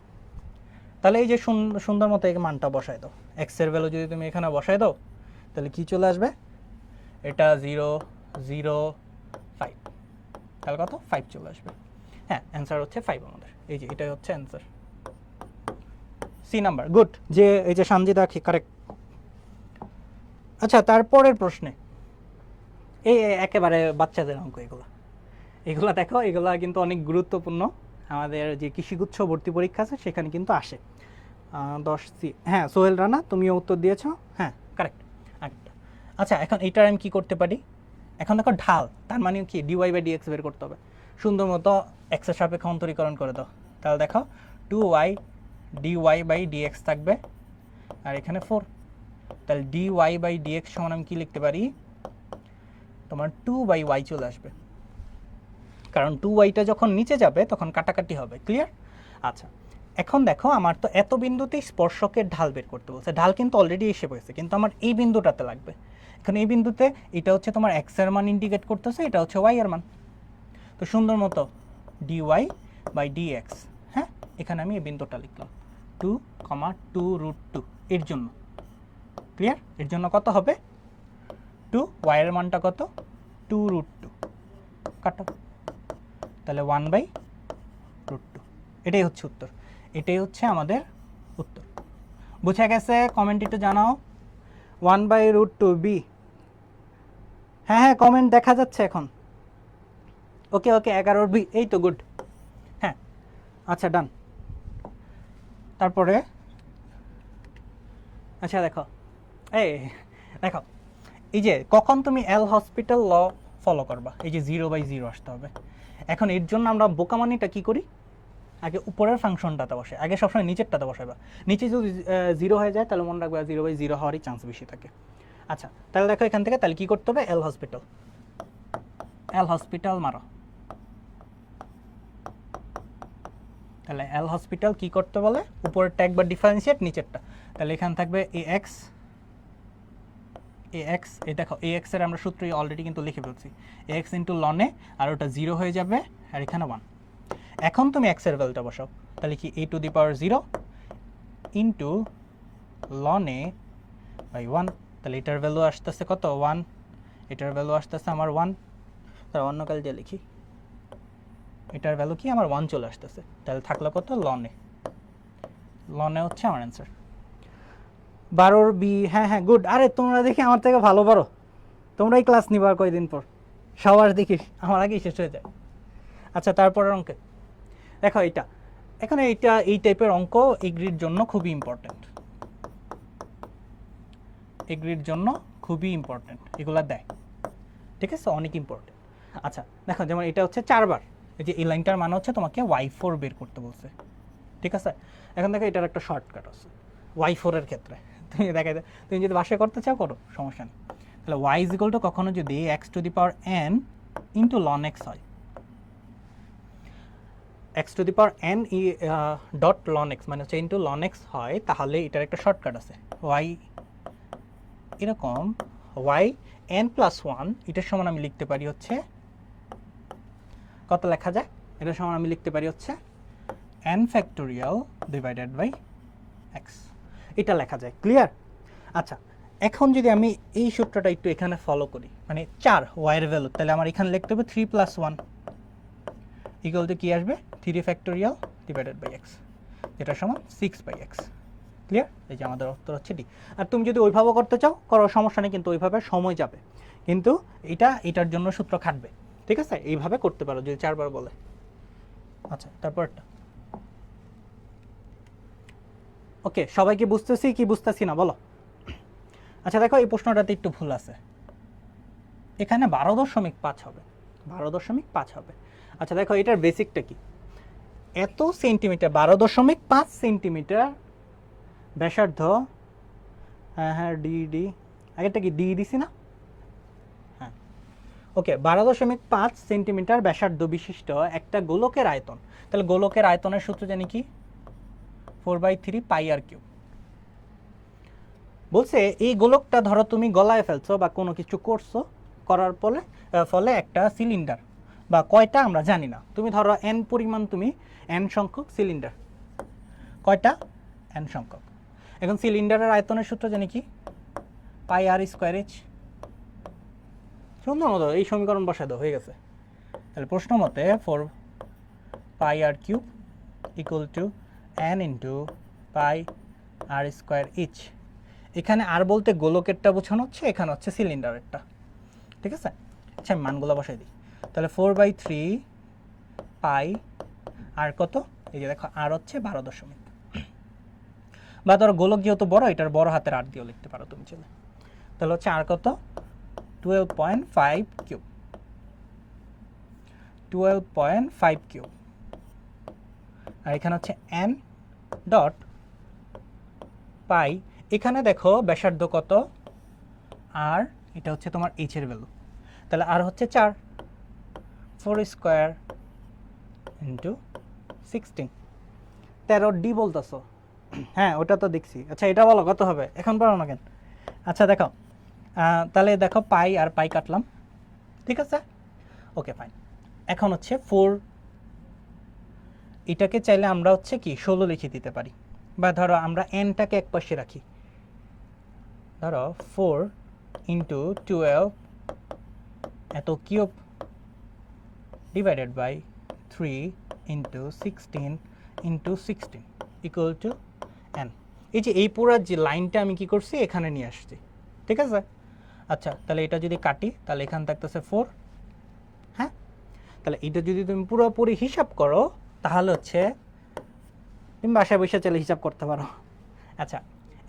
[SPEAKER 1] তাহলে এই যে সুন্দর মতো এই মানটা বসায় দাও, এক্স এর ভ্যালু যদি তুমি এখানে বসায় দাও, তাহলে কি চলে আসবে? এটা 0 0 5, তাহলে কত? 5 চলে আসবে। হ্যাঁ, অ্যান্সার হচ্ছে 5 আমাদের। এই যে এটাই হচ্ছে অ্যান্সার, সি নাম্বার। গুড, যে এই যে সঞ্জিদা কারেক্ট। আচ্ছা, তারপরের প্রশ্নে এই একেবারে বাচ্চাদের অঙ্ক, এগুলা দেখো, এগুলা কিন্তু অনেক গুরুত্বপূর্ণ। আমাদের যে কৃষিগুচ্ছ ভর্তি পরীক্ষা আছে সেখানে কিন্তু আসে। 10C, হ্যাঁ, সোহেল রানা, তুমিও উত্তর দিয়েছো, হ্যাঁ কারেক্ট। আচ্ছা, এখন এইটার আমি কী করতে পারি? এখন দেখো ঢাল, তার মানে কি dy/dx বের করতে হবে। সুন্দর মতো এক্সের সাপেক্ষে অন্তরীকরণ করে দাও, তাহলে দেখো 2y dy/dx থাকবে, আর এখানে 4, তাহলে dy/dx সমান আমি কী লিখতে পারি? তোমার 2/y চলে আসবে, কারণ 2yটা যখন নিচে যাবে তখন কাটাকাটি হবে। ক্লিয়ার? আচ্ছা, এখন দেখো আমার তো এত বিন্দুতেই স্পর্শকের ঢাল বের করতে বলছে, ঢাল কিন্তু অলরেডি এসে পড়েছে, কিন্তু আমার এই বিন্দুটাতে লাগবে। এখন এই বিন্দুতে এটা হচ্ছে তোমার x এর মান ইন্ডিকেট করতেছে, এটা হচ্ছে y এর মান। তো সুন্দর মতো dy/dx, হ্যাঁ, এখানে আমি এই বিন্দুটা লিখলাম 2, 2√2 এর জন্য। ক্লিয়ার? এর জন্য কত হবে 2, y এর মানটা কত 2√2, কাটো, তাহলে 1/√2। এটাই হচ্ছে উত্তর, এটাই হচ্ছে আমাদের উত্তর। বুঝে গেছে? কমেন্ট একটু জানাও। 1/√2 বি। হ্যাঁ, কমেন্ট দেখা যাচ্ছে এখন। ওকে 11 বি, এই তো গুড। হ্যাঁ, আচ্ছা ডান। তারপরে আচ্ছা দেখো এই যে কখন তুমি এল হসপিটাল ল ফলো করবা, এই যে 0/0 আসতে হবে। এখন এর জন্য আমরা বোকামানিটা কি করি, আগে উপরের ফাংশনটাতে বসে, আগে সবসময় নিচেরটাতে বসাইবা। নিচে যদি 0 হয়ে যায় তাহলে মনে রাখবা 0/0 হওয়ারই চান্স বেশি থাকে। আচ্ছা তাহলে দেখো এখান থেকে তাহলে কি করতে হবে, এল হসপিটাল মারো। তাহলে এল হসপিটাল কি করতে বলে, উপরেরটা একবার ডিফারেন্সিয়েট, নিচেরটা। তাহলে এখানে থাকবে ax, এই দেখো ax এর আমরা সূত্র অলরেডি কিন্তু লিখে ফেলছি, ax ইন্টু ln a, আর ওটা 0 হয়ে যাবে, আর এখানে 1। এখন তুমি x এর ভ্যালুটা বসাও, তাহলে কি a⁴ into ln a by 1, তাহলে এটার ভ্যালু আসতেছে কত 1, এটার ভ্যালু আসতেছে আমার 1, তার অন্য কাল দিয়ে লিখি, এটার ভ্যালু কি আমার 1 চলে আসতেছে, তাহলে থাকলো কত ln a হচ্ছে আমার অ্যান্সার। 12 বি। হ্যাঁ গুড। আরে তোমরা দেখি আমার থেকে ভালো পারো, তোমরাই ক্লাস নিবার কয়দিন পর, সবার দেখি আমার আগেই শেষ হয়ে যায়। আচ্ছা তারপরের অঙ্কে দেখো এইটা, এখানে এই টাইপের অঙ্ক এগ্রির জন্য খুবই ইম্পর্টেন্ট, এগুলা দেয়, ঠিক আছে, অনেক ইম্পর্টেন্ট। আচ্ছা দেখো যেমন এটা হচ্ছে 4 বার, এই যে এই লাইনটার মানে হচ্ছে তোমাকে y4 বের করতে বলছে, ঠিক আছে। এখন দেখো এটার একটা শর্টকাট আছে y4 এর ক্ষেত্রে, তুমি যদি বাসায় করতে চাও করো, সমস্যা নেই। তাহলে y = কখনো যদি x⁴n ইন্টু ln x হয়, x⁴n ডট ln x মানে হচ্ছে ইন্টু ln x হয়, তাহলে এটার একটা শর্টকাট আছে, y এরকম yn+1 এটার সমান আমি লিখতে পারি হচ্ছে কত লেখা যায়, এটার সমান আমি লিখতে পারি হচ্ছে n factorial divided by x, এটা লেখা যায়। ক্লিয়ার? আচ্ছা এখন যদি আমি এই সূত্রটা একটু এখানে ফলো করি, মানে 4 y এর ভ্যালু, তাহলে আমার এখানে লিখতে হবে 3+1 ইকুয়াল টু কি আসবে 3 ফ্যাক্টোরিয়াল ডিভাইডেড বাই x, যেটা সমান 6/x। ক্লিয়ার? এই যে আমাদের উত্তর হচ্ছে ডি। আর তুমি যদি ওইভাবে করতে চাও করো, সমস্যা নেই, কিন্তু ওইভাবে সময় যাবে, কিন্তু এটার জন্য সূত্র খাটবে, ঠিক আছে, এইভাবে করতে পারো যদি 4 বার বলে। আচ্ছা তারপরটা ওকে, সবাইকে বুঝতেছি কি বুঝতেছি না বলো। আচ্ছা দেখো এই প্রশ্নটাতে একটু ভুল আছে, এখানে 12.5 হবে, 12.5 হবে। আচ্ছা দেখো এটার বেসিকটা কি, এত সেন্টিমিটার 12.5 সেন্টিমিটার ব্যাসার্ধ, হ্যাঁ ডি আগেরটা কি ডি দিছি না, হ্যাঁ ওকে, 12.5 সেন্টিমিটার ব্যাসার্ধ বিশিষ্ট একটা গোলকের আয়তন, তাহলে গোলকের আয়তনের সূত্র জানি কি 4/3 πr3। বলছে এই গোলকটা ধরো তুমি গলায় ফেলছো বা কোনো কিছু করছো, করার ফলে একটা সিলিন্ডার, বা কয়টা আমরা জানি না, তুমি ধরো n পরিমাণ, তুমি n সংখ্যক সিলিন্ডার, কয়টা n সংখ্যক। এখন সিলিন্ডারের আয়তনের সূত্র জানি কি πr²h। সুন্দর মতো এই সমীকরণ বসায় দাও, হয়ে গেছে। তাহলে প্রশ্ন মতে 4 πr³ equal to n into πr²h। এখানে আর বলতে গোলকেরটা বোঝানো হচ্ছে, এখানে হচ্ছে সিলিন্ডারেরটা, ঠিক আছে। আচ্ছা আমি মানগুলো বসাই দিই, তাহলে 4/3 পাই আর কত, এই যে দেখো আর হচ্ছে 12 বা ধরো গোলক যেহেতু বড়, এটার বড় হাতের আর দিয়েও লিখতে পারো তুমি চলে, তাহলে হচ্ছে আর কত 12.5³ আর এখানে হচ্ছে n ডট পাই, এখানে দেখো ব্যাসার্ধ কত আর এটা হচ্ছে তোমার h এর ভ্যালু, তাহলে আর হচ্ছে 4, 4² ইন্টু 16, 13 ডি বলতেছো, হ্যাঁ ওটা তো দেখছি। আচ্ছা এটা বলো কত হবে, এখন পারো না কেন? আচ্ছা দেখো তাহলে দেখো পাই আর পাই কাটলাম, ঠিক আছে, ওকে ফাইন। এখন হচ্ছে 4, এটাকে চাইলে আমরা হচ্ছে কি 16 লিখে দিতে পারি, বা ধরো আমরা nটাকে এক পাশে রাখি, ধরো 4 ইন্টু 12 এত cube divided by 3 into 16 into 16 equal to n। এই যে এই পুরো যে লাইনটা আমি কি করছি এখানে নিয়ে আসছি, ঠিক আছে? আচ্ছা, তাহলে এটা যদি কাটি তাহলে এখানে থাকতেছে 4। হ্যাঁ, তাহলে এটা যদি তুমি পুরোপুরি হিসাব করো তাহলে হচ্ছে তুমি বাসায় বসে চলে হিসাব করতে পারো। আচ্ছা,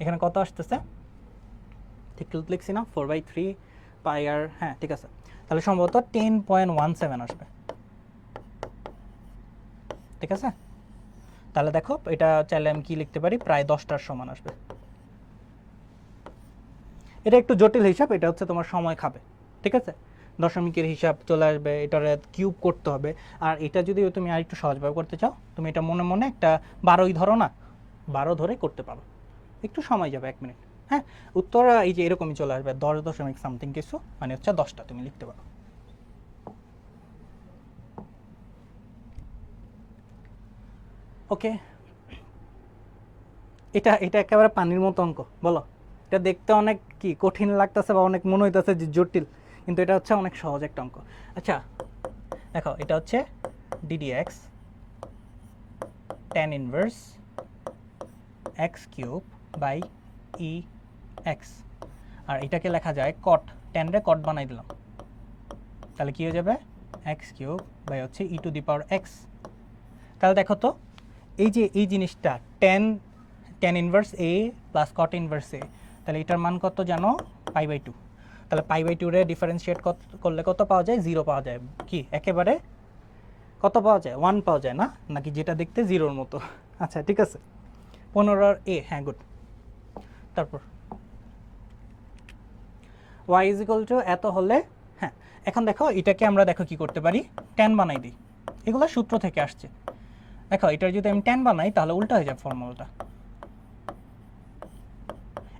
[SPEAKER 1] এখানে কত আসতেছে? ঠিক লিখছি না, 4/3 পাই আর, হ্যাঁ ঠিক আছে। তাহলে সম্ভবত 10.17 আসবে, ঠিক আছে? তাহলে দেখো এটা চাইলে আমি কি লিখতে পারি, প্রায় 10টার সমান আসবে। এটা একটু জটিল হিসাব, এটা হচ্ছে তোমার সময় খাবে, ঠিক আছে? দশমিকের হিসাব চলে আসবে, এটার কিউব করতে হবে। আর এটা যদি তুমি আর একটু সহজভাবে করতে চাও, তুমি এটা মনে মনে একটা 12ই ধরো না, 12 ধরে করতে পারো, একটু সময় যাবে 1 মিনিট। হ্যাঁ, উত্তর এই যে এরকমই চলে আসবে, 10.সামথিং কিছু, মানে হচ্ছে 10টা তুমি লিখতে পারো। ওকে, এটা এটা একেবারে পানির মতো অঙ্ক, বলো। এটা দেখতে অনেক কি কঠিন লাগতেছে বা অনেক মনে হইতেছে যে জটিল, কিন্তু এটা হচ্ছে অনেক সহজ একটা অঙ্ক। আচ্ছা দেখো, এটা হচ্ছে ddx tan inverse x cube by e x, আর এটাকে লেখা যায় কট, tan রে কট বানাই দিলাম, তাহলে কি হয়ে যাবে x কিউব বাই হচ্ছে e to the power x. তাহলে দেখো তো এই যে এই জিনিসটা tan ইনভার্স এ প্লাস কট ইনভার্স এ, তাহলে এটার মান কত জানো, π/2। তাহলে π/2 রে ডিফারেন্সিয়েট করলে কত পাওয়া যায়, 0 পাওয়া যায়। কি একেবারে কত পাওয়া যায়, 1 পাওয়া যায় না, নাকি যেটা দেখতে 0-র মতো? আচ্ছা ঠিক আছে, 15 এ, হ্যাঁ গুড। তারপর y ইজ ইকুয়াল টু এত হলে, হ্যাঁ এখন দেখো এটাকে আমরা দেখো কি করতে পারি, tan বানাই দিই, এগুলো সূত্র থেকে আসছে। দেখো এটার যদি আমি tan বানাই তাহলে উল্টা হয়ে যায় ফর্মুলাটা,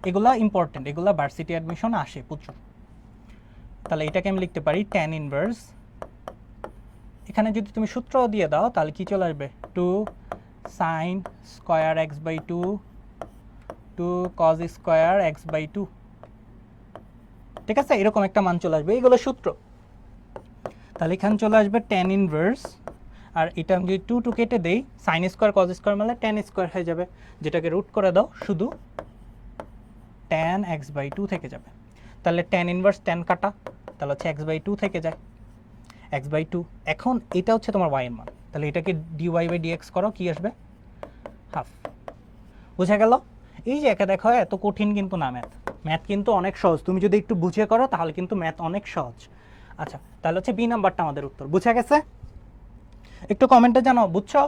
[SPEAKER 1] এগুলা ইম্পর্টেন্ট, এগুলা ভার্সিটি অ্যাডমিশন আসে প্রচুর। তাহলে এটাকে আমি লিখতে পারি tan ইনভার্স, এখানে যদি তুমি সূত্র দিয়ে দাও তাহলে কি চলে আসবে, 2 sin square x/2 2 cos square x/2, ঠিক আছে? এরকম একটা মান চলে আসবে, এগুলো সূত্র। তাহলে এখানে চলে আসবে tan ইনভার্স, আর এটা আমি যদি 2 কেটে দেই, sin স্কয়ার cos স্কয়ার মানে tan স্কয়ার হয়ে যাবে, যেটাকে রুট করে দাও, শুধু tan x/2 থেকে যাবে। তাহলে tan ইনভার্স tan কাটা, তাহলে হচ্ছে x/2 থেকে যায়, x/2। এখন এটা হচ্ছে তোমার y এর মান, তাহলে এটাকে dy/dx করো, কি আসবে, হাফ। বুঝা গেল? এই যে একা দেখো, এত কঠিন কিন্তু না ম্যাথ, ম্যাথ কিন্তু অনেক সহজ, তুমি যদি একটু বুঝে করো তাহলে কিন্তু ম্যাথ অনেক সহজ। আচ্ছা, তাহলে হচ্ছে বি নাম্বারটা আমাদের উত্তর। বুঝা গেছে? একটু কমেন্টে জানাও বুঝছো,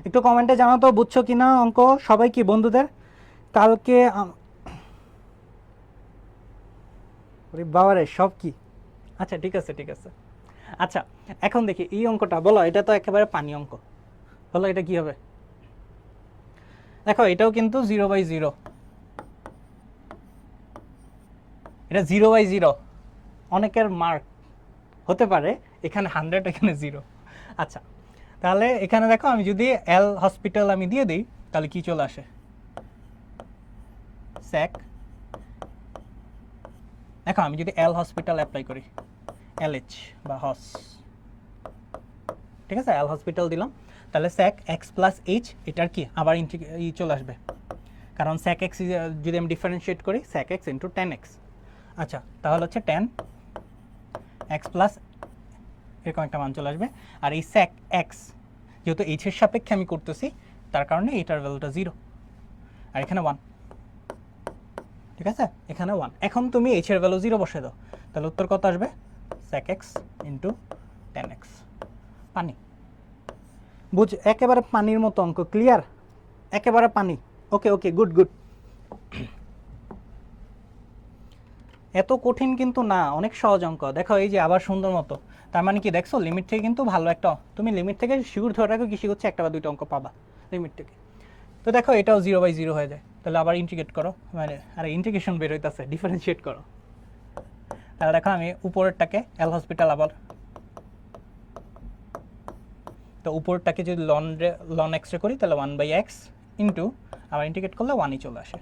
[SPEAKER 1] একটু কমেন্টে জানাও তো বুঝছো কিনা অঙ্ক সবাই, কি বন্ধুদের কালকে বাবারে সব কি। আচ্ছা ঠিক আছে ঠিক আছে। আচ্ছা এখন দেখি এই অঙ্কটা, বলো এটা তো একেবারে পানি অঙ্ক, বলো এটা কি হবে? দেখো এটাও কিন্তু 0/0, এটা 0/0, অনেকের মার্ক হতে পারে এখানে 100, এখানে 0। আচ্ছা তাহলে এখানে দেখো আমি যদি এল হসপিটাল আমি দিয়ে দিই তাহলে কি চলে আসে, স্যাক। দেখো আমি যদি এল হসপিটাল অ্যাপ্লাই করি, এলএইচ বা হস, ঠিক আছে, এল হসপিটাল দিলাম, তাহলে স্যাক এক্স প্লাস এইচ, এটার কি আবার চলে আসবে, কারণ স্যাক এক্স যদি আমি ডিফারেন্সিয়েট করি, sec x into tan x. আচ্ছা তাহলে হচ্ছে tan এক্স প্লাস এরকম একটা মান চলে আসবে। আর এই স্যাক এক্স যেহেতু এইচের সাপেক্ষে আমি করতেছি, তার কারণে এটার ভ্যালুটা 0, আর এখানে 1, ঠিক আছে, এখানে 1। এখন তুমি এইচের ভ্যালু 0 বসে দাও, তাহলে উত্তর কত আসবে, sec x into tan x. পানি, বুঝ, একেবারে পানির মতো অঙ্ক, ক্লিয়ার, একেবারে পানি। Okay okay, good good. এত কঠিন কিন্তু না, অনেক সহজ অঙ্ক। দেখো এই যে আবার সুন্দর মতো, তার মানে কি দেখছো, লিমিট থেকে কিন্তু ভালো একটা, তুমি লিমিট থেকে শিওর ধরে রাখো কি শিখছে, একটা বা দুইটা অঙ্ক পাবা লিমিট থেকে। তো দেখো এটাও 0/0 হয়ে যায়, তাহলে আবার ইন্টিগ্রেট করো, মানে আরে ইন্টিগ্রেশন বের হইতেছে, ডিফারেন্সিয়েট করো। তাহলে দেখো আমি উপরেরটাকে এল হসপিটাল, আবার তো উপরটাকে যদি লন এক্স রে করি তাহলে 1/x ইন্টু আবার ইন্টিগ্রেট করলে 1ই চলে আসে,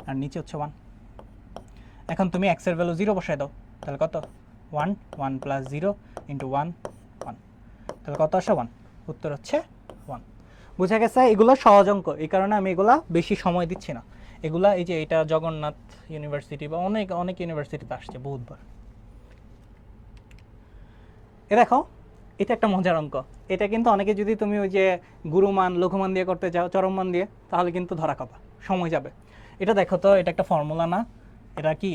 [SPEAKER 1] আর নিচে হচ্ছে 1। এখন তুমি x এর ভ্যালু 0 বসায় দাও, তাহলে কত 1, 1 প্লাস 0 ইন্টু 1, 1, তাহলে কত আসে 1, উত্তর হচ্ছে 1। বুঝা গেছে? এগুলো সহজ অঙ্ক, এই কারণে আমি এগুলা বেশি সময় দিচ্ছি না। এগুলা এই যে এটা জগন্নাথ ইউনিভার্সিটি বা অনেক অনেক ইউনিভার্সিটিতে আসছে বহুতবার। এ দেখো, এটা একটা মজার অঙ্ক। এটা কিন্তু অনেকে যদি তুমি ওই যে গুরুমান লঘুমান দিয়ে করতে যাও, চরমমান দিয়ে, তাহলে কিন্তু ধরা খাবা, সময় যাবে। এটা দেখো তো, এটা একটা ফর্মুলা না? এটা কি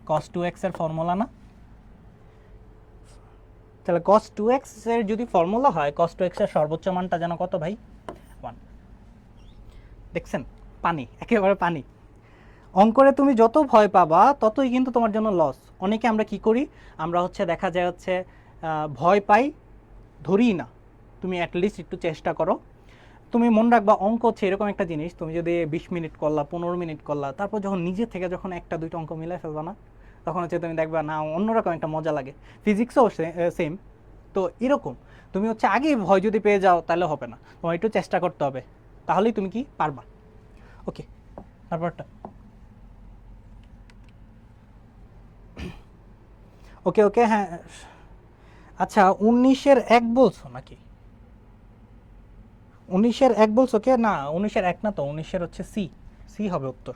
[SPEAKER 1] cos 2x এর ফর্মুলা না? তাহলে cos 2x এর যদি ফর্মুলা হয়, cos 2x এর সর্বোচ্চ মানটা যেন কত ভাই? 1। দেখছেন, পানি, একেবারে পানি। অঙ্করে তুমি যত ভয় পাবা ততই কিন্তু তোমার জন্য লস। অনেকে আমরা কি করি, আমরা হচ্ছে দেখা যায় হচ্ছে ভয় পাই, ধরি না। তুমি অ্যাটলিস্ট একটু চেষ্টা করো। তুমি মনে রাখবা, অঙ্ক হচ্ছে এরকম একটা জিনিস, তুমি যদি 20 মিনিট করলা, 15 মিনিট করলা, তারপর যখন নিজে থেকে যখন একটা দুইটা অঙ্ক মিলাই ফেলবা না, তখন হচ্ছে তুমি দেখবা না অন্যরকম একটা মজা লাগে। ফিজিক্সও সেম। তো এরকম তুমি হচ্ছে আগে ভয় যদি পেয়ে যাও তাহলে হবে না, তোমার একটু চেষ্টা করতে হবে, তাহলেই তুমি কি পারবা। ওকে, তারপরটা ওকে ওকে হ্যাঁ। আচ্ছা, 19-এর 1 বলছো নাকি? 19-এর 1 বলছো কে? না, 19-এর 1 না তো, 19-এর হচ্ছে সি। সি হবে উত্তর।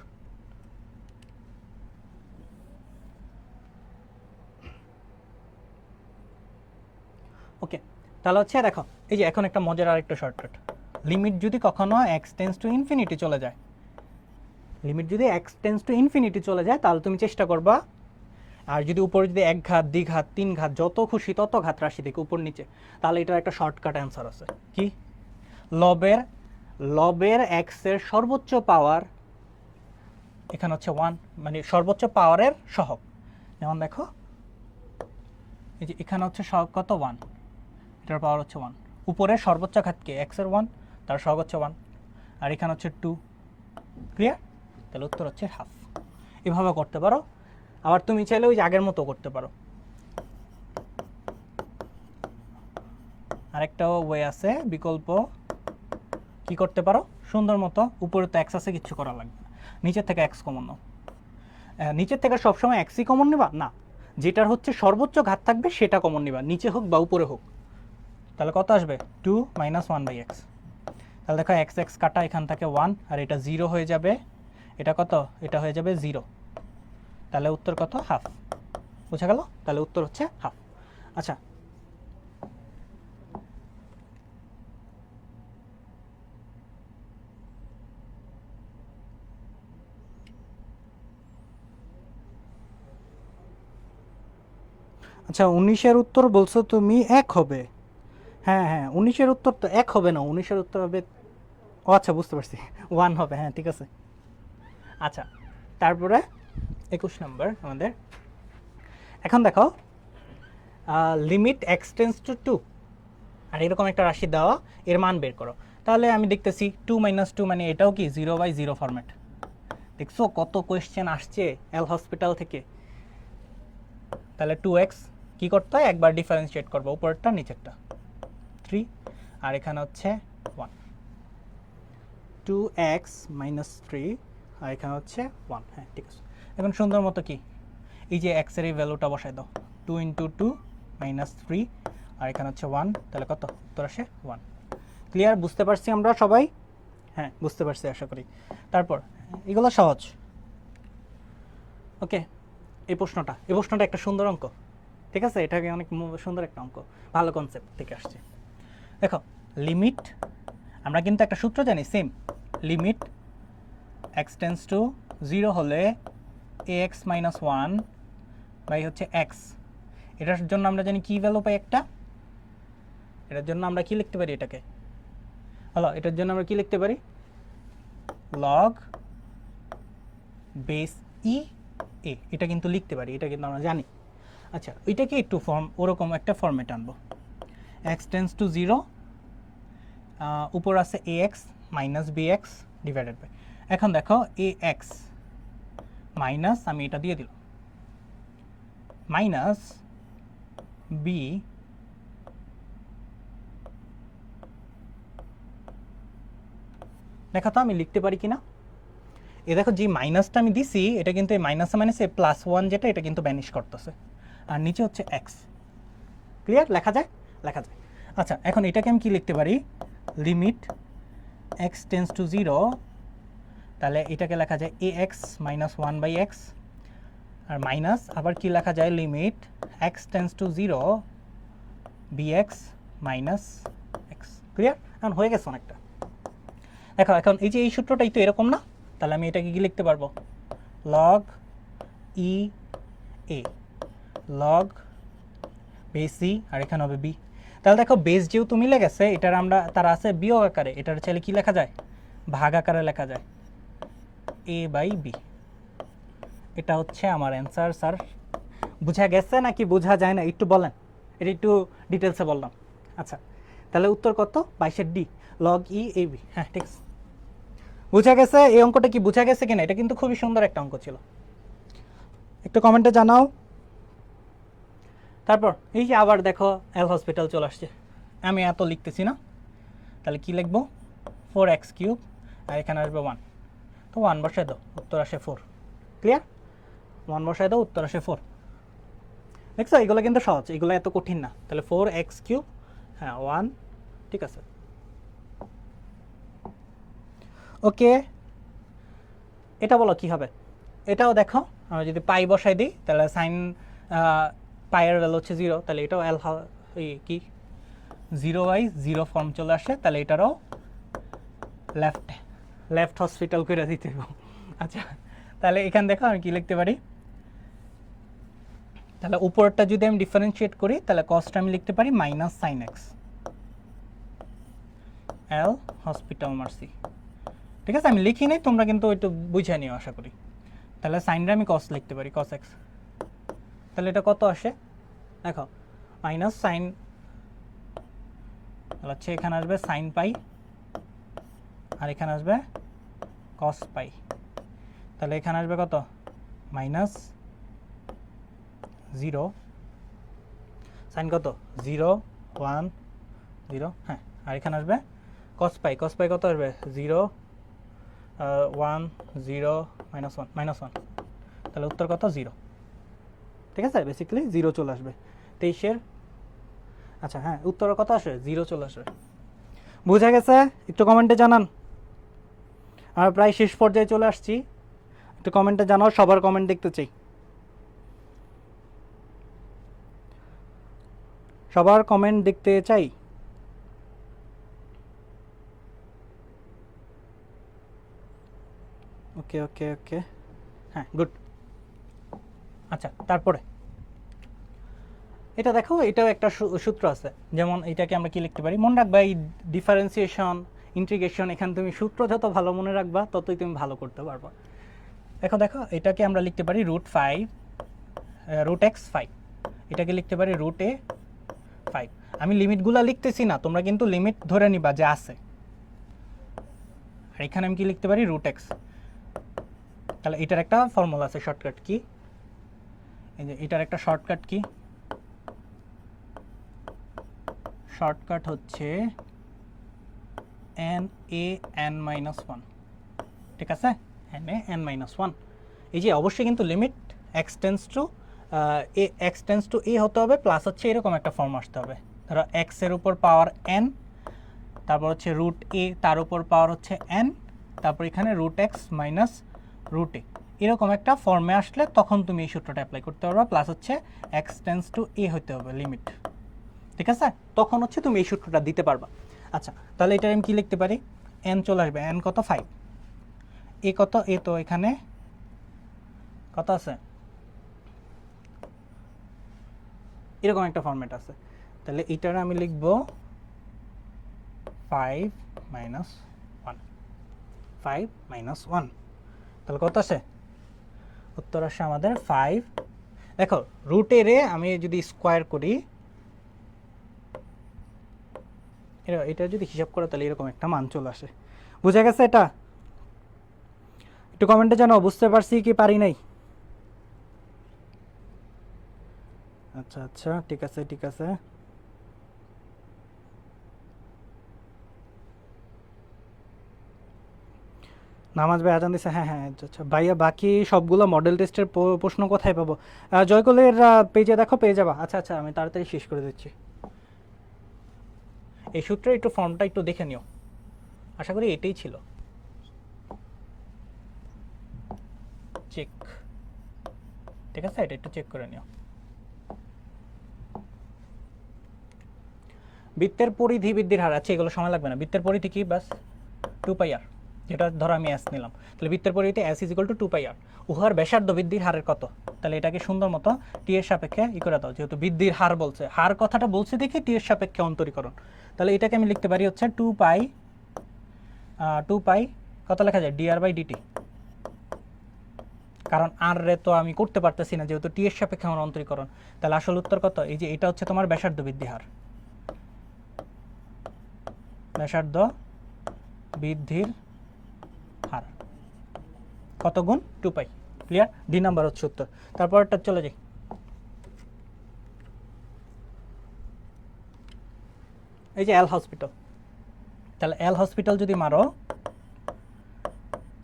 [SPEAKER 1] ওকে, তাহলে হচ্ছে দেখো, এই যে এখন একটা মজার আরেকটা শর্টকাট। লিমিট যদি কখনো এক্স টেন্স টু ইনফিনিটি চলে যায়, লিমিট যদি এক্স টেন্স টু ইনফিনিটি চলে যায়, তাহলে তুমি চেষ্টা করবা, আর যদি উপরে যদি 1 ঘাত 2 ঘাত 3 ঘাত যত খুশি তত ঘাত রাশি থেকে উপর নিচে, তাহলে এটার একটা শর্টকাট অ্যান্সার আছে। কি? লবের লবের এক্সের সর্বোচ্চ পাওয়ার, এখানে হচ্ছে 1, মানে সর্বোচ্চ পাওয়ারের সহগ। যেমন দেখো, এই যে এখানে হচ্ছে সহগ কত? 1, এটার পাওয়ার হচ্ছে 1। উপরের সর্বোচ্চ ঘাতকে এক্সের 1, তার সহগ হচ্ছে 1, আর এখানে হচ্ছে 2। ক্লিয়ার? তাহলে উত্তর হচ্ছে হাফ। এভাবে করতে পারো। আবার তুমি চাইলে ওই যে আগের মতো করতে পারো। আরেকটা ওয়ে আছে, বিকল্প। কি করতে পারো? সুন্দর মতো, উপরে তো এক্স আছে, কিচ্ছু করা লাগবে না, নিচের থেকে এক্স কমন নাও। নিচের থেকে সবসময় এক্সই কমন নেবা না, যেটার হচ্ছে সর্বোচ্চ ঘাত থাকবে সেটা কমন নিবা, নিচে হোক বা উপরে হোক। তাহলে কত আসবে? 2 - 1/x। তাহলে দেখো এক্স এক্স কাটা, এখান থেকে 1, আর এটা 0 হয়ে যাবে। এটা কত? এটা হয়ে যাবে 0। তাহলে উত্তর কত? হাফ। বুঝা গেল? তাহলে উত্তর হচ্ছে হাফ। আচ্ছা, আচ্ছা 19-এর উত্তর বলছো তুমি 1 হবে। হ্যাঁ হ্যাঁ, 19-এর উত্তর তো 1 হবে না, 19-এর উত্তর হবে, ও আচ্ছা বুঝতে পারছি, 1 হবে। হ্যাঁ ঠিক আছে। আচ্ছা, তারপরে 21 নম্বর আমাদের। এখন দেখো, লিমিট এক্স টেন্স টু 2, আর এরকম একটা রাশি দেওয়া, এর মান বের করো। তাহলে আমি দেখতেছি 2 - 2 মানে এটাও কি 0/0 ফরম্যাট। দেখছো কত কোয়েশ্চেন আসছে এল হসপিটাল থেকে। তাহলে 2x কি করতে হয়? একবার ডিফারেন্সিয়েট করবো, উপরেরটা নিচেরটা, 3, আর এখানে হচ্ছে 1। 2x - 3, আর এখানে হচ্ছে 1। হ্যাঁ ঠিক আছে। এখন সুন্দর মতো কি, এই যে এক্স এর এই ভ্যালুটা বসাই দাও, 2 × 2 - 3, আর এখানে হচ্ছে 1, তাহলে কত? উত্তর আসে 1। ক্লিয়ার? বুঝতে পারছি আমরা সবাই? হ্যাঁ বুঝতে পারছি আশা করি। তারপর এগুলো সহজ। ওকে, এই প্রশ্নটা একটা সুন্দর অঙ্ক, ঠিক আছে? এটাকে অনেক সুন্দর একটা অঙ্ক, ভালো কনসেপ্ট থেকে আসছে। দেখো, লিমিট, আমরা কিন্তু একটা সূত্র জানি, same. Limit x tends to 0 হলে ax - 1 বাই হচ্ছে এক্স। এটার জন্য আমরা জানি কি ভ্যালু পাই একটা, এটার জন্য আমরা কি লিখতে পারি এটাকে? হলো, এটার জন্য আমরা কি লিখতে পারি? লগ বেস ই এ, এটা কিন্তু লিখতে পারি, এটা কিন্তু আমরা জানি। আচ্ছা, ওইটাকে একটু ওরকম একটা ফর্মেট আনবো। এক্স টেন্স টু 0, উপর আছে ax - bx ডিভাইডেড বাই, এখন দেখো ax মাইনাস, আমি এটা দিয়ে দিলাম, মাইনাস b দেখো তো আমি লিখতে পারি কিনা। এ দেখো যে মাইনাসটা আমি দিছি এটা কিন্তু এই মাইনাসে মাইনাসে +1 যেটা এটা কিন্তু ভ্যানিশ করতেছে, আর নিচে হচ্ছে এক্স। ক্লিয়ার? লেখা যায়? লেখা যায়। আচ্ছা, এখন এটাকে আমি কি লিখতে পারি, লিমিট এক্স টেন্স টু 0, তাহলে এটাকে লেখা যায় ax - 1/x, আর মাইনাস আবার কি লেখা যায়, limit x tends to 0 bx - x। Clear? এখন হয়ে গেছে অনেকটা। দেখো এখন এই যে এই সূত্রটাই তো এরকম না, তাহলে আমি এটাকে কি লিখতে পারবো, log e a log base e, আর এখানে হবে বি। তাহলে দেখো বেস যেহেতু মিলে গেছে, এটার আমরা তারা আছে বিয়োগ আকারে, এটার চাইলে কি লেখা যায়, ভাগ আকারে লেখা যায়, a/b। এটা হচ্ছে আমার অ্যান্সার। স্যার বুঝা গেছে নাকি বোঝা যায় না একটু বলেন, এটা একটু ডিটেলসে বললাম। আচ্ছা, তাহলে উত্তর কত, 22 ডি, log e ab। হ্যাঁ ঠিক আছে, বুঝা গেছে। এই অঙ্কটা কি বুঝা গেছে কিনা? এটা কিন্তু খুবই সুন্দর একটা অঙ্ক ছিল, একটু কমেন্টে জানাও। তারপর এই যে আবার দেখো এল হসপিটাল চলে আসছে, আমি এত লিখতেছি না, তাহলে কি লিখবো, 4x³ আর এখানে আসবে 1, তো 1 বসায় দাও, উত্তর আসে 4। ক্লিয়ার? 1 বসায় দাও, উত্তর আসে 4। দেখছো এগুলো কিন্তু সহজ, এগুলো এত কঠিন না। তাহলে 4x³, হ্যাঁ 1, ঠিক আছে। ওকে, এটা বলো কি হবে। এটাও দেখো, আমরা যদি পাই বসাই দিই তাহলে সাইন পাইয়ের ভ্যালু হচ্ছে 0, তাহলে এটাও এল কি 0/0 ফর্ম চলে আসে, তাহলে এটারও লেফট হসপিটাল করে দিতে হবে। আচ্ছা, তাহলে এখানে দেখো আমি কি লিখতে পারি, তাহলে উপরটা যদি আমি ডিফারেন্সিয়েট করি তাহলে কস্টটা আমি লিখতে পারি -sin x, এল হসপিটাল মার্সি। ঠিক আছে, আমি লিখি নাই, তোমরা কিন্তু একটু বুঝে নিও আশা করি। তাহলে সাইনটা আমি কস লিখতে পারি, cos x। তাহলে এটা কত আসে দেখো, মাইনাস সাইন, হচ্ছে এখানে আসবে সাইন পাই, আর এখানে আসবে কস পাই, তাহলে এখানে আসবে কত, -0 সাইন কত 0 1 0, হ্যাঁ, আর এখানে আসবে কস পাই কত আসবে 0 1 0 -1, তাহলে উত্তর কত 0। ঠিক আছে, বেসিক্যালি 0 চলে আসবে 23-এর। আচ্ছা হ্যাঁ, উত্তর কত আসে, 0 চলে আসবে। বুঝা গেছে? একটু কমেন্টে জানান। আমরা প্রায় শেষ পর্যায়ে চলে আসছি, একটু কমেন্টে জানাও, সবার কমেন্ট দেখতে চাই, সবার কমেন্ট দেখতে চাই। ওকে ওকে ওকে, হ্যাঁ গুড। আচ্ছা, তারপরে এটা দেখো, এটাও একটা সূত্র আছে, যেমন এটাকে আমরা কি লিখতে পারি, মনে রাখবা এই ডিফারেন্সিয়েশন ইন্টিগ্রেশন, এখানে তুমি সূত্র যত ভালো মনে রাখবা ততই তুমি ভালো করতে পারবা। দেখো এটাকে আমরা লিখতে পারি √x5, এটাকে লিখতে পারি √a5। আমি লিমিটগুলো লিখতেছি না, তোমরা কিন্তু লিমিট ধরে নিবা যে আছে, আর এখানে আমি কি লিখতে পারি, √x। তাহলে এটার একটা ফর্মুলা আছে, শর্টকাট কি, এই যে এটার একটা শর্টকাট কি, শর্টকাট হচ্ছে n(a)(n-1), ঠিক আছে, n(a)(n-1). এই যে অবশ্যই কিন্তু limit x tends to a হতে হবে, প্লাস হচ্ছে এরকম একটা ফর্ম আসতে হবে, ধরো x এর উপর পাওয়ার n, তারপর হচ্ছে √a, তার উপর পাওয়ার হচ্ছে n, তারপর এখানে √x - √a, এরকম একটা ফর্মে আসলে তখন তুমি এই সূত্রটা অ্যাপ্লাই করতে পারবা, প্লাস হচ্ছে x টেন্স টু a হতে হবে লিমিট, ঠিক আছে, তখন হচ্ছে তুমি এই সূত্রটা দিতে পারবা। আচ্ছা, তাহলে এটা আমি কি লিখতে পারি, n চলে আসবে, n কত 5, a কত, a তো এখানে কত আছে, এরকম একটা ফরম্যাট আছে, তাহলে এটার আমি লিখব 5 - 1, তাহলে কত আসে, উত্তর আসে আমাদের 5। দেখো রুটের আমি যদি স্কোয়ার করি, এটা যদি হিসাব করো তাহলে এরকম একটা মান চলে আসে। বুঝা গেছে এটা? একটু কমেন্টে জানাও বুঝতে পারছি কি পারি নাই। আচ্ছা আচ্ছা, ঠিক আছে ঠিক আছে। নামাজ ভাই আজান দিছে, হ্যাঁ হ্যাঁ আচ্ছা আচ্ছা। ভাইয়া বাকি সবগুলো মডেল টেস্টের প্রশ্ন কোথায় পাবো? জয়কলের পেজে দেখো, পেয়ে যাবা। আচ্ছা আচ্ছা, আমি তাড়াতাড়ি শেষ করে দিচ্ছি। এই সূত্রে একটু ফর্মটা একটু দেখে নিও, আশা করি এটাই ছিল। চেক, ঠিক আছে, এটা একটু চেক করে নিও। বৃত্তের পরিধি বৃদ্ধির হার, আচ্ছা এগুলো সময় লাগবে না। বৃত্তের পরিধি কি? বাস 2πr, যেটা ধরো আমি এস নিলাম, তাহলে বৃত্তের পরিধি S is equal to 2πr। উহার ব্যাসার্ধ বৃদ্ধির হারের কত? তাহলে এটাকে সুন্দর মতো টি এর সাপেক্ষে ই করে দাও, যেহেতু বৃদ্ধির হার বলছে, হার কথাটা বলছে দেখে টি এর সাপেক্ষে অন্তরীকরণ। তাহলে এটাকে আমি লিখতে পারি হচ্ছে 2π কত লেখা যায়? Dr by dt. কারণ আর রে তো আমি করতে পারতেছি না, যেহেতু টি এর সাপেক্ষে আমার অন্তরীকরণ। তাহলে আসল উত্তর কত? এই যে এটা হচ্ছে তোমার ব্যাসার্ধ বৃদ্ধি হার, ব্যাসার্ধ বৃদ্ধির হার কত গুণ? 2π। ক্লিয়ার? ডি নাম্বার হচ্ছে উত্তর। তারপরটা চলে যাই। এই যে এল হসপিটাল, তাহলে এল হসপিটাল যদি মারো,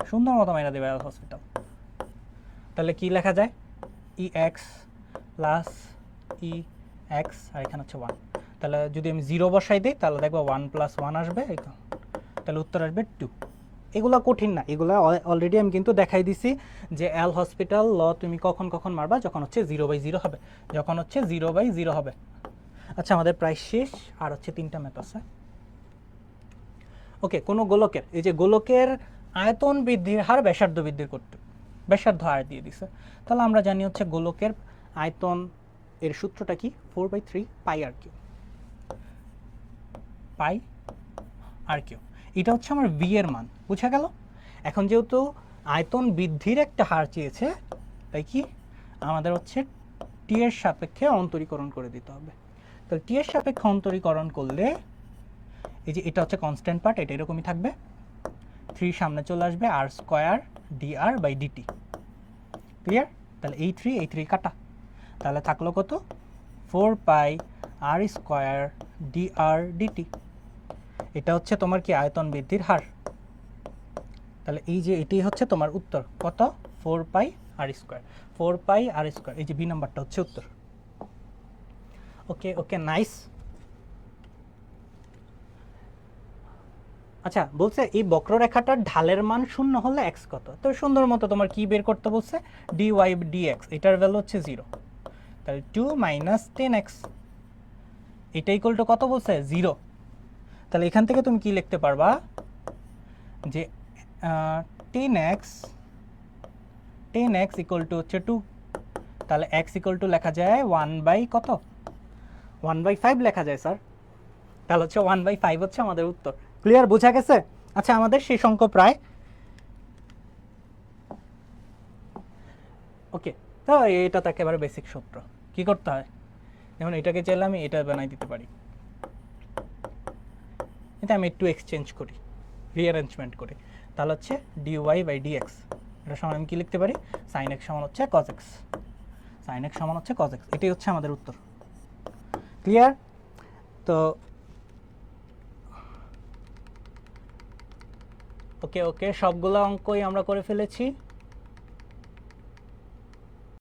[SPEAKER 1] সুন্দর মতো মাইরা দেবে এল হসপিটাল, তাহলে কি লেখা যায়? ই এক্স প্লাস ই এক্স, আর এখানে হচ্ছে 1। তাহলে যদি আমি 0 বসাই দিই, তাহলে দেখবো 1 + 1 আসবে, তাহলে উত্তর আসবে 2। এগুলো কঠিন না, এগুলো অলরেডি আমি কিন্তু দেখাই দিছি যে এল হসপিটাল ল তুমি কখন কখন মারবা, যখন হচ্ছে 0/0 হবে, যখন হচ্ছে 0/0 হবে। আচ্ছা আমাদের প্রায় শেষ, আর হচ্ছে 3টা ম্যাথ আছে। ওকে, কোনো গোলকের, এই যে গোলকের আয়তন বৃদ্ধির হার ব্যাসার্ধ বৃদ্ধির করতে, ব্যাসার্ধ হার দিয়ে দিছে, তাহলে আমরা জানি হচ্ছে গোলকের আয়তন এর সূত্রটা কি? 4/3πr3, পাই আর কিউ। এটা হচ্ছে আমার ভি এর মান, বুঝা গেল? এখন যেহেতু আয়তন বৃদ্ধির একটা হার চেয়েছে, তাই কি আমাদের হচ্ছে টি এর সাপেক্ষে অন্তরীকরণ করে দিতে হবে। তাহলে টি এর সাপেক্ষে অন্তরীকরণ করলে এই যে এটা হচ্ছে কনস্ট্যান্ট পার্ট, এটা এরকমই থাকবে, 3 সামনে চলে আসবে, r² dr/dt। ক্লিয়ার? তাহলে এই 3 কাটা, তাহলে থাকলো কত? 4πr² dr/dt। এটা হচ্ছে তোমার কি আয়তন বৃদ্ধির হার। তাহলে এই যে এটি হচ্ছে তোমার উত্তর, কত? 4πr², 4πr²। এই যে বি নাম্বারটা হচ্ছে উত্তর। ওকে ওকে, নাইস। আচ্ছা বলছে এই বক্ররেখাটার ঢালের মান 0 হলে x কত? তো সুন্দর মতো তোমার কি বের করতে বলছে? dy dx, এটার ভ্যালু হচ্ছে 0, তাহলে 2 - 10x, এটা ইকুয়াল টু কত বলছে? 0। তাহলে এখান থেকে তুমি কি লিখতে পারবা যে 10x ইকুয়াল টু হচ্ছে 2, তাহলে x ইকুয়াল টু লেখা যায় 1/কত? 1/5 লেখা যায় স্যার। তাহলে হচ্ছে 1/5 হচ্ছে আমাদের উত্তর। ক্লিয়ার? বোঝা গেছে? আচ্ছা আমাদের শেষ অঙ্ক প্রায়। ওকে, তো এটা তো একেবারে বেসিক সূত্র। কি করতে হয়? যেমন এটাকে চাইলে আমি এটা বানাই দিতে পারি, এটা আমি একটু এক্সচেঞ্জ করি, রিঅ্যারেঞ্জমেন্ট করি, তাহলে হচ্ছে dy/dx, এটা সমান আমি কি লিখতে পারি? sin x সমান হচ্ছে cos x, sin x সমান হচ্ছে cos x। এটাই হচ্ছে আমাদের উত্তর। ক্লিয়ার? তো ওকে ওকে, সবগুলো অঙ্কই আমরা করে ফেলেছি।